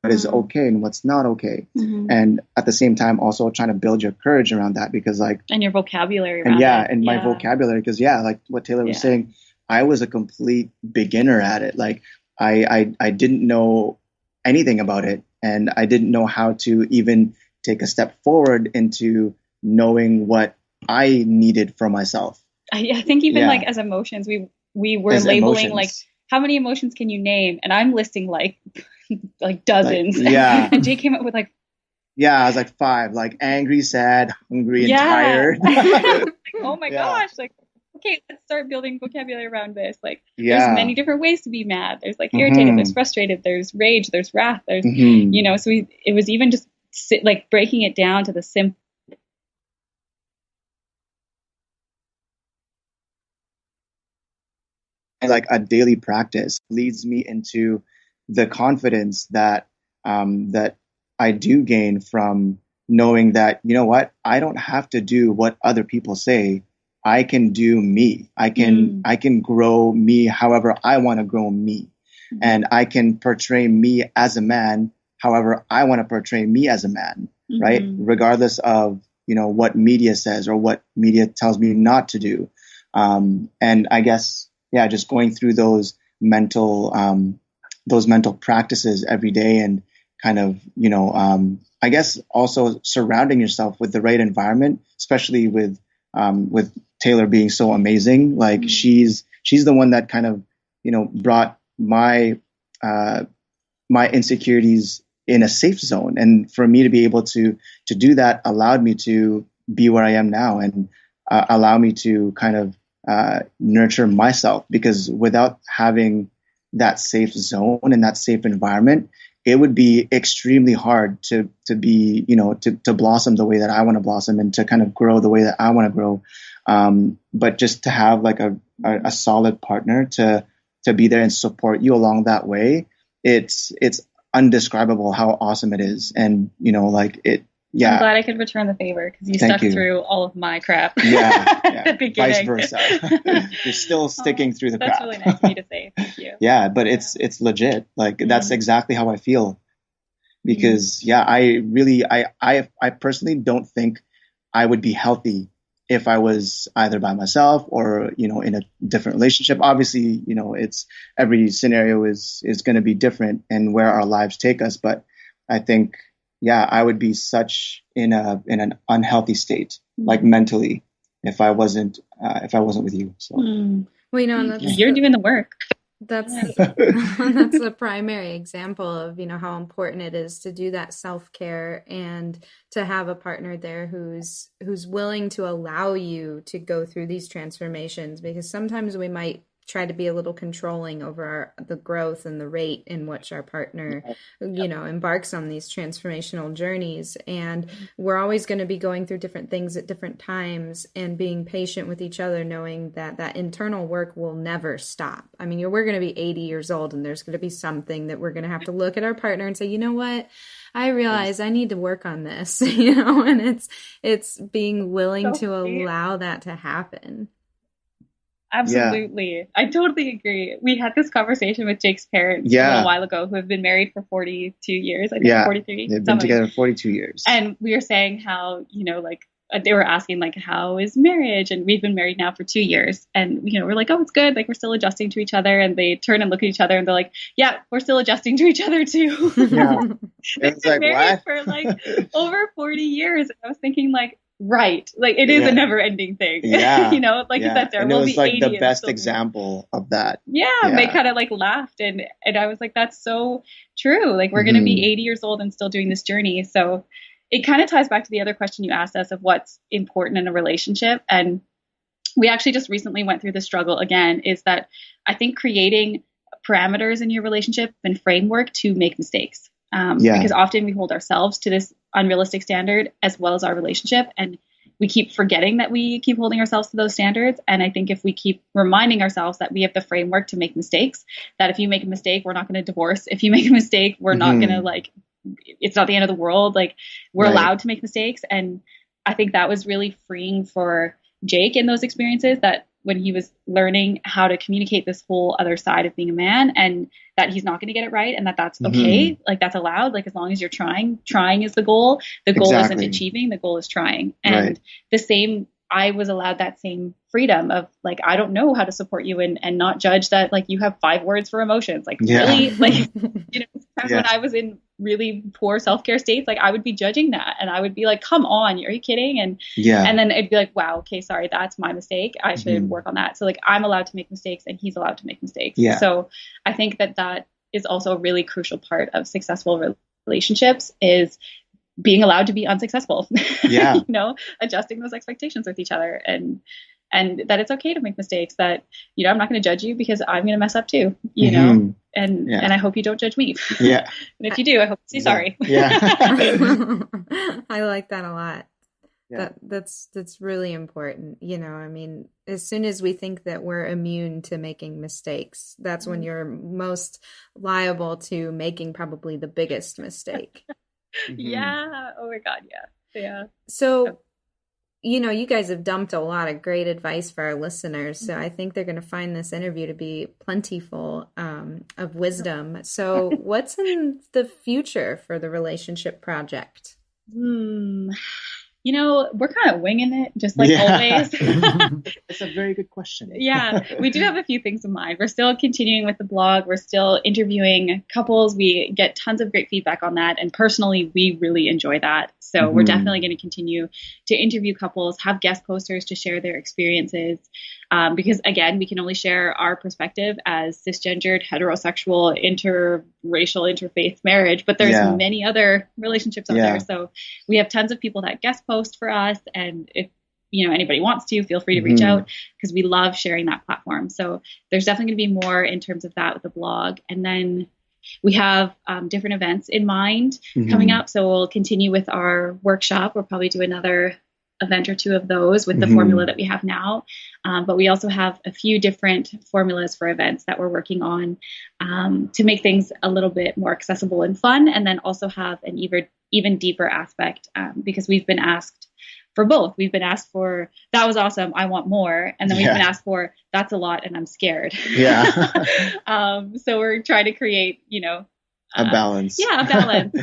[SPEAKER 5] is okay and what's not okay. And at the same time, also trying to build your courage around that, because like,
[SPEAKER 4] and your vocabulary around it.
[SPEAKER 5] My vocabulary, because like what Taylor was saying, I was a complete beginner at it. Like I didn't know anything about it, and I didn't know how to even take a step forward into knowing what I needed for myself.
[SPEAKER 4] I think even like as emotions, we were
[SPEAKER 5] as
[SPEAKER 4] labeling
[SPEAKER 5] emotions.
[SPEAKER 4] Like, how many emotions can you name? And I'm listing like dozens.
[SPEAKER 5] Like,
[SPEAKER 4] and Jay came up with like
[SPEAKER 5] Yeah, I was like 5, like angry, sad, hungry, and
[SPEAKER 4] Yeah.
[SPEAKER 5] tired.
[SPEAKER 4] Like, oh my
[SPEAKER 5] Yeah.
[SPEAKER 4] gosh, like, okay, let's start building vocabulary around this. Like, there's
[SPEAKER 5] Yeah.
[SPEAKER 4] many different ways to be mad. There's like irritated, there's frustrated, there's rage, there's wrath, there's, you know, so it was even just like breaking it down to the simple.
[SPEAKER 5] Like a daily practice leads me into the confidence that that I do gain from knowing that, you know what, I don't have to do what other people say. I can do me. I can grow me however I want to grow me. And I can portray me as a man however I want to portray me as a man, right? Regardless of, you know, what media says or what media tells me not to do. And I guess, yeah, just going through those mental practices every day, and kind of, you know, I guess also surrounding yourself with the right environment, especially with Taylor being so amazing. Like she's the one that kind of, you know, brought my insecurities in a safe zone, and for me to be able to do that allowed me to be where I am now, and allow me to kind of nurture myself, because without having that safe zone and that safe environment, it would be extremely hard to be, you know, to blossom the way that I want to blossom, and to kind of grow the way that I want to grow. But just to have like a solid partner to be there and support you along that way, it's undescribable how awesome it is. And, you know, like it, yeah.
[SPEAKER 4] I'm glad I could return the favor, because you stuck through all of my crap.
[SPEAKER 5] Yeah.
[SPEAKER 4] At the beginning.
[SPEAKER 5] Vice versa. You're still sticking through the crap.
[SPEAKER 4] That's really nice of you to say. Thank you.
[SPEAKER 5] Yeah, but it's legit. Like that's exactly how I feel. Because yeah, I personally don't think I would be healthy if I was either by myself or, you know, in a different relationship. Obviously, you know, it's every scenario is going to be different and where our lives take us. But I think, yeah, I would be in an unhealthy state, like mentally, if I wasn't with you. So,
[SPEAKER 3] well, you know,
[SPEAKER 4] you're doing the work.
[SPEAKER 3] That's that's a primary example of, you know, how important it is to do that self-care and to have a partner there who's willing to allow you to go through these transformations, because sometimes we might try to be a little controlling over the growth and the rate in which our partner, you know, embarks on these transformational journeys. And we're always going to be going through different things at different times, and being patient with each other, knowing that that internal work will never stop. I mean, we're going to be 80 years old, and there's going to be something that we're going to have to look at our partner and say, you know what? I realize I need to work on this, you know, and it's being willing to allow that to happen.
[SPEAKER 4] Absolutely. Yeah. I totally agree. We had this conversation with Jake's parents a little while ago, who have been married for 42 years, I think 43.
[SPEAKER 5] They've been together 42 years.
[SPEAKER 4] And we were saying how, you know, like they were asking like, how is marriage? And we've been married now for 2 years. And, you know, we're like, oh, it's good. Like we're still adjusting to each other. And they turn and look at each other and they're like, yeah, we're still adjusting to each other too.
[SPEAKER 5] Yeah.
[SPEAKER 4] They've been married for like over 40 years. And I was thinking like, right. Like it is a never ending thing.
[SPEAKER 5] Yeah.
[SPEAKER 4] You know, like you said, Sarah,
[SPEAKER 5] and
[SPEAKER 4] we'll
[SPEAKER 5] it was
[SPEAKER 4] be
[SPEAKER 5] like
[SPEAKER 4] 80
[SPEAKER 5] the best example of that.
[SPEAKER 4] Yeah. They kind of like laughed and I was like, that's so true. Like we're going to be 80 years old and still doing this journey. So it kind of ties back to the other question you asked us of what's important in a relationship. And we actually just recently went through the struggle again, is that I think creating parameters in your relationship and framework to make mistakes. Because often we hold ourselves to this unrealistic standard as well as our relationship. And we keep forgetting that we keep holding ourselves to those standards. And I think if we keep reminding ourselves that we have the framework to make mistakes, that if you make a mistake, we're not going to divorce. If you make a mistake, we're not going to like, it's not the end of the world. Like we're allowed to make mistakes. And I think that was really freeing for Jake in those experiences, that when he was learning how to communicate this whole other side of being a man, and that he's not going to get it right, and that's okay. Like that's allowed. Like as long as you're trying is the goal. The goal isn't achieving, the goal is trying. And the same, I was allowed that same freedom of like, I don't know how to support you and not judge that like you have 5 words for emotions. Like really, like, you know, sometimes when I was in really poor self-care states, like I would be judging that and I would be like, come on, are you kidding? And then it'd be like, wow, okay, sorry, that's my mistake. I should work on that. So like I'm allowed to make mistakes and he's allowed to make mistakes. So I think that is also a really crucial part of successful relationships, is being allowed to be unsuccessful,
[SPEAKER 5] Yeah.
[SPEAKER 4] Adjusting those expectations with each other, and that it's okay to make mistakes, that, I'm not going to judge you because I'm going to mess up too, and I hope you don't judge me.
[SPEAKER 5] Yeah.
[SPEAKER 4] And if you do, I hope you say sorry.
[SPEAKER 5] Yeah.
[SPEAKER 3] I like that a lot.
[SPEAKER 5] Yeah.
[SPEAKER 3] That's really important. As soon as we think that we're immune to making mistakes, that's when you're most liable to making probably the biggest mistake.
[SPEAKER 4] Yeah. Oh my God. Yeah. Yeah.
[SPEAKER 3] So, you guys have dumped a lot of great advice for our listeners. So I think they're going to find this interview to be plentiful of wisdom. So what's in the future for the Relationship Project?
[SPEAKER 4] We're kind of winging it, just like always.
[SPEAKER 5] It's a very good question.
[SPEAKER 4] Yeah, we do have a few things in mind. We're still continuing with the blog. We're still interviewing couples. We get tons of great feedback on that. And personally, we really enjoy that. So we're definitely going to continue to interview couples, have guest posters to share their experiences. Because again, we can only share our perspective as cisgendered, heterosexual, interracial, interfaith marriage, but there's many other relationships out there. So we have tons of people that guest post for us. And if anybody wants to, feel free to reach out, because we love sharing that platform. So there's definitely going to be more in terms of that with the blog. And then we have different events in mind coming up. So we'll continue with our workshop. We'll probably do another event or two of those with the formula that we have now. But we also have a few different formulas for events that we're working on to make things a little bit more accessible and fun. And then also have an even deeper aspect, because we've been asked for both. We've been asked for, that was awesome, I want more. And then we've been asked for, that's a lot and I'm scared.
[SPEAKER 5] Yeah.
[SPEAKER 4] So we're trying to create,
[SPEAKER 5] a balance.
[SPEAKER 4] Yeah, a balance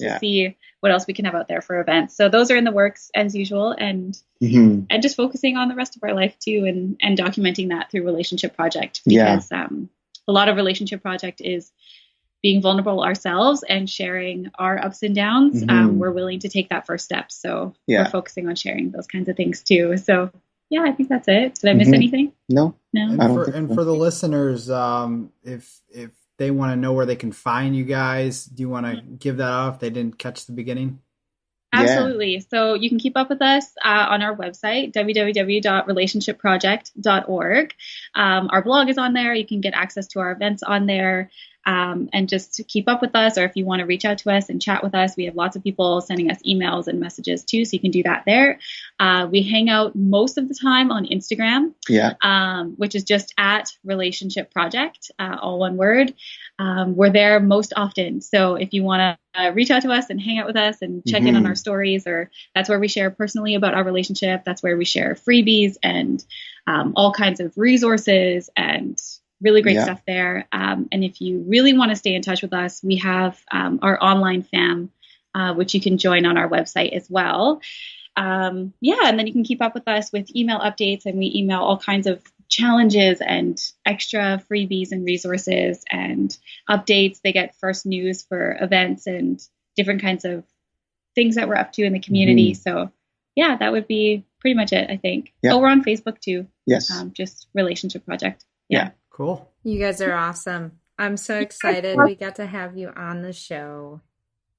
[SPEAKER 4] to see what else we can have out there for events. So those are in the works as usual, and just focusing on the rest of our life too, and documenting that through Relationship Project, because a lot of Relationship Project is being vulnerable ourselves and sharing our ups and downs. We're willing to take that first step. So we're focusing on sharing those kinds of things too. So yeah, I think that's it. Did I miss anything?
[SPEAKER 5] No.
[SPEAKER 1] And for the listeners, if they want to know where they can find you guys, do you want to give that out if they didn't catch the beginning?
[SPEAKER 4] Absolutely. So you can keep up with us on our website, www.relationshipproject.org. Our blog is on there. You can get access to our events on there. And just to keep up with us, or if you want to reach out to us and chat with us, we have lots of people sending us emails and messages too, so you can do that there. We hang out most of the time on Instagram, which is just at Relationship Project, all one word. We're there most often. So if you want to reach out to us and hang out with us and check in on our stories, or that's where we share personally about our relationship. That's where we share freebies and all kinds of resources and really great stuff there. And if you really want to stay in touch with us, we have our online fam, which you can join on our website as well. And then you can keep up with us with email updates, and we email all kinds of challenges and extra freebies and resources and updates. They get first news for events and different kinds of things that we're up to in the community. So yeah, that would be pretty much it, I think. Oh, we're on Facebook too.
[SPEAKER 5] Yes.
[SPEAKER 4] Just Relationship Project.
[SPEAKER 5] Yeah.
[SPEAKER 1] Cool.
[SPEAKER 3] You guys are awesome. I'm so excited we got to have you on the show.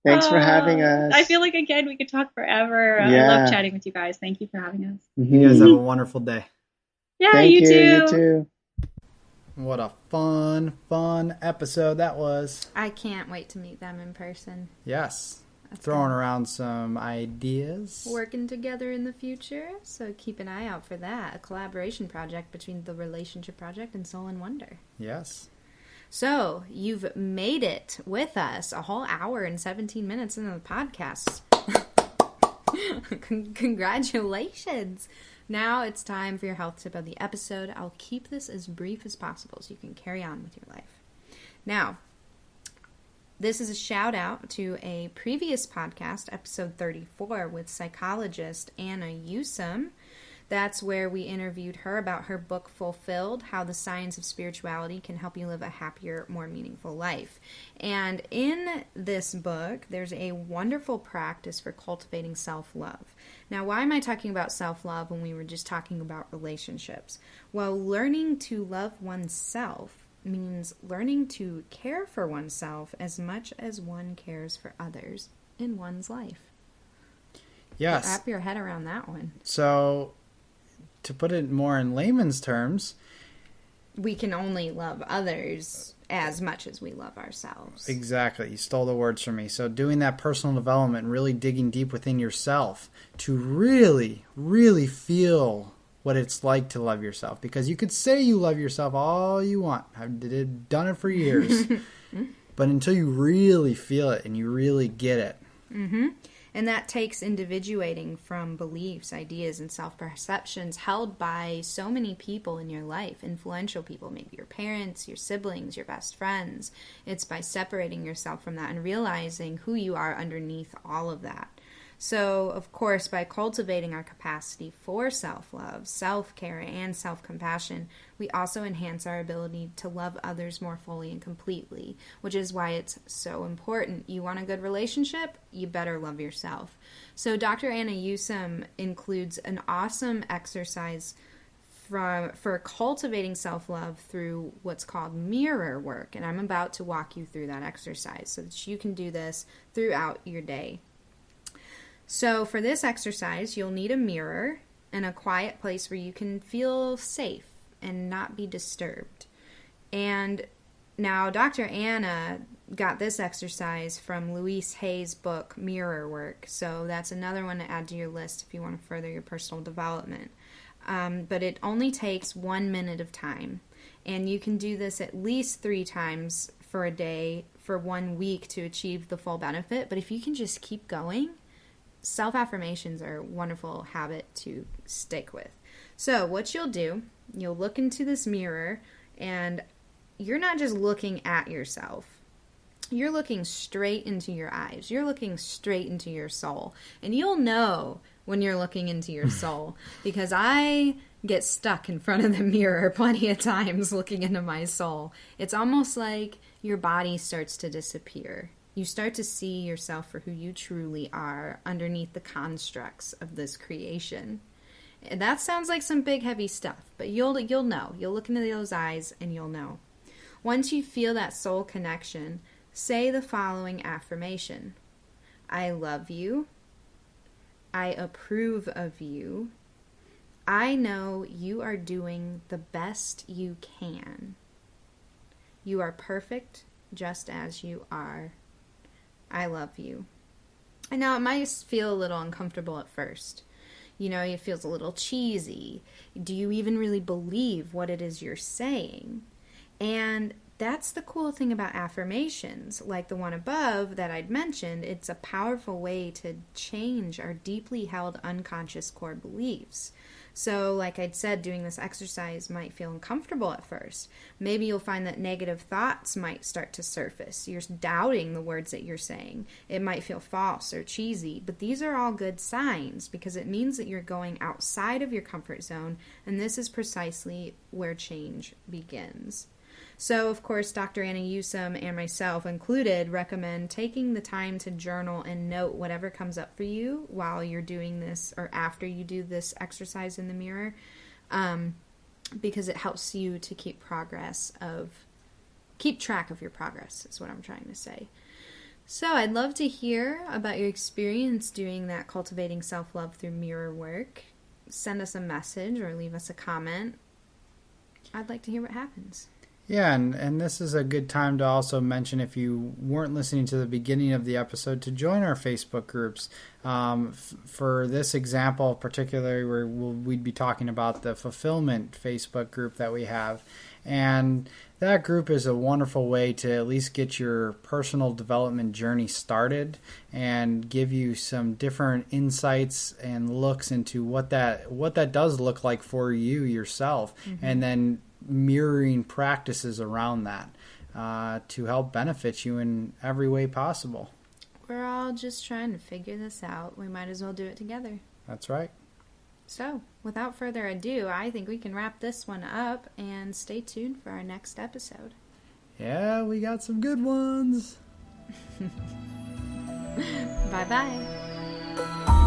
[SPEAKER 5] Thanks for having us.
[SPEAKER 4] I feel like, again, we could talk forever. I love chatting with you guys. Thank you for having us.
[SPEAKER 1] You guys have a wonderful day.
[SPEAKER 4] Yeah,
[SPEAKER 5] Thank
[SPEAKER 4] you too.
[SPEAKER 5] You too.
[SPEAKER 1] What a fun episode that was.
[SPEAKER 3] I can't wait to meet them in person.
[SPEAKER 1] Yes. Throwing around some ideas.
[SPEAKER 3] Working together in the future. So keep an eye out for that. A collaboration project between the Relationship Project and Soul and Wonder.
[SPEAKER 1] Yes.
[SPEAKER 3] So you've made it with us a whole hour and 17 minutes into the podcast. Congratulations. Now it's time for your health tip of the episode. I'll keep this as brief as possible so you can carry on with your life. Now, this is a shout out to a previous podcast, episode 34, with psychologist Anna Yusum. That's where we interviewed her about her book, Fulfilled, How the Science of Spirituality Can Help You Live a Happier, More Meaningful Life. And in this book, there's a wonderful practice for cultivating self-love. Now, why am I talking about self-love when we were just talking about relationships? Well, learning to love oneself means learning to care for oneself as much as one cares for others. in one's life.
[SPEAKER 1] Yes.
[SPEAKER 3] Wrap your head around that one.
[SPEAKER 1] So, to put it more in layman's terms,
[SPEAKER 3] we can only love others as much as we love ourselves.
[SPEAKER 1] Exactly. You stole the words from me. So doing that personal development, really digging deep within yourself to really, really feel what it's like to love yourself. Because you could say you love yourself all you want. I've done it for years. But until you really feel it and you really get it.
[SPEAKER 3] Mm-hmm. And that takes individuating from beliefs, ideas, and self-perceptions held by so many people in your life, influential people, maybe your parents, your siblings, your best friends. It's by separating yourself from that and realizing who you are underneath all of that. So, of course, by cultivating our capacity for self-love, self-care, and self-compassion, we also enhance our ability to love others more fully and completely, which is why it's so important. You want a good relationship? You better love yourself. So Dr. Anna Yusum includes an awesome exercise for cultivating self-love through what's called mirror work, and I'm about to walk you through that exercise so that you can do this throughout your day. So for this exercise, you'll need a mirror and a quiet place where you can feel safe and not be disturbed. And now Dr. Anna got this exercise from Louise Hay's book, Mirror Work. So that's another one to add to your list if you want to further your personal development. But it only takes 1 minute of time. And you can do this at least 3 times for a day for 1 week to achieve the full benefit. But if you can just keep going, self-affirmations are a wonderful habit to stick with. So what you'll do, you'll look into this mirror, and you're not just looking at yourself. You're looking straight into your eyes. You're looking straight into your soul. And you'll know when you're looking into your soul, because I get stuck in front of the mirror plenty of times looking into my soul. It's almost like your body starts to disappear. You start to see yourself for who you truly are underneath the constructs of this creation. And that sounds like some big, heavy stuff, but you'll know. You'll look into those eyes and you'll know. Once you feel that soul connection, say the following affirmation. I love you. I approve of you. I know you are doing the best you can. You are perfect just as you are. I love you. And now it might feel a little uncomfortable at first. You know, it feels a little cheesy. Do you even really believe what it is you're saying? And that's the cool thing about affirmations, like the one above that I'd mentioned. It's a powerful way to change our deeply held unconscious core beliefs. So, like I'd said, doing this exercise might feel uncomfortable at first. Maybe you'll find that negative thoughts might start to surface. You're doubting the words that you're saying. It might feel false or cheesy, but these are all good signs because it means that you're going outside of your comfort zone, and this is precisely where change begins. So, of course, Dr. Anna Yusum and myself included recommend taking the time to journal and note whatever comes up for you while you're doing this or after you do this exercise in the mirror, because it helps you to keep track of your progress is what I'm trying to say. So I'd love to hear about your experience doing that cultivating self-love through mirror work. Send us a message or leave us a comment. I'd like to hear what happens.
[SPEAKER 1] Yeah, and this is a good time to also mention, if you weren't listening to the beginning of the episode, to join our Facebook groups. For this example, particularly, where we'd be talking about the Fulfillment Facebook group that we have. And that group is a wonderful way to at least get your personal development journey started and give you some different insights and looks into what that does look like for you yourself. Mm-hmm. And then mirroring practices around that to help benefit you in every way possible.
[SPEAKER 3] We're all just trying to figure this out. We might as well do it together.
[SPEAKER 1] That's right.
[SPEAKER 3] So, without further ado, I think we can wrap this one up and stay tuned for our next episode.
[SPEAKER 1] Yeah, we got some good ones.
[SPEAKER 3] Bye-bye.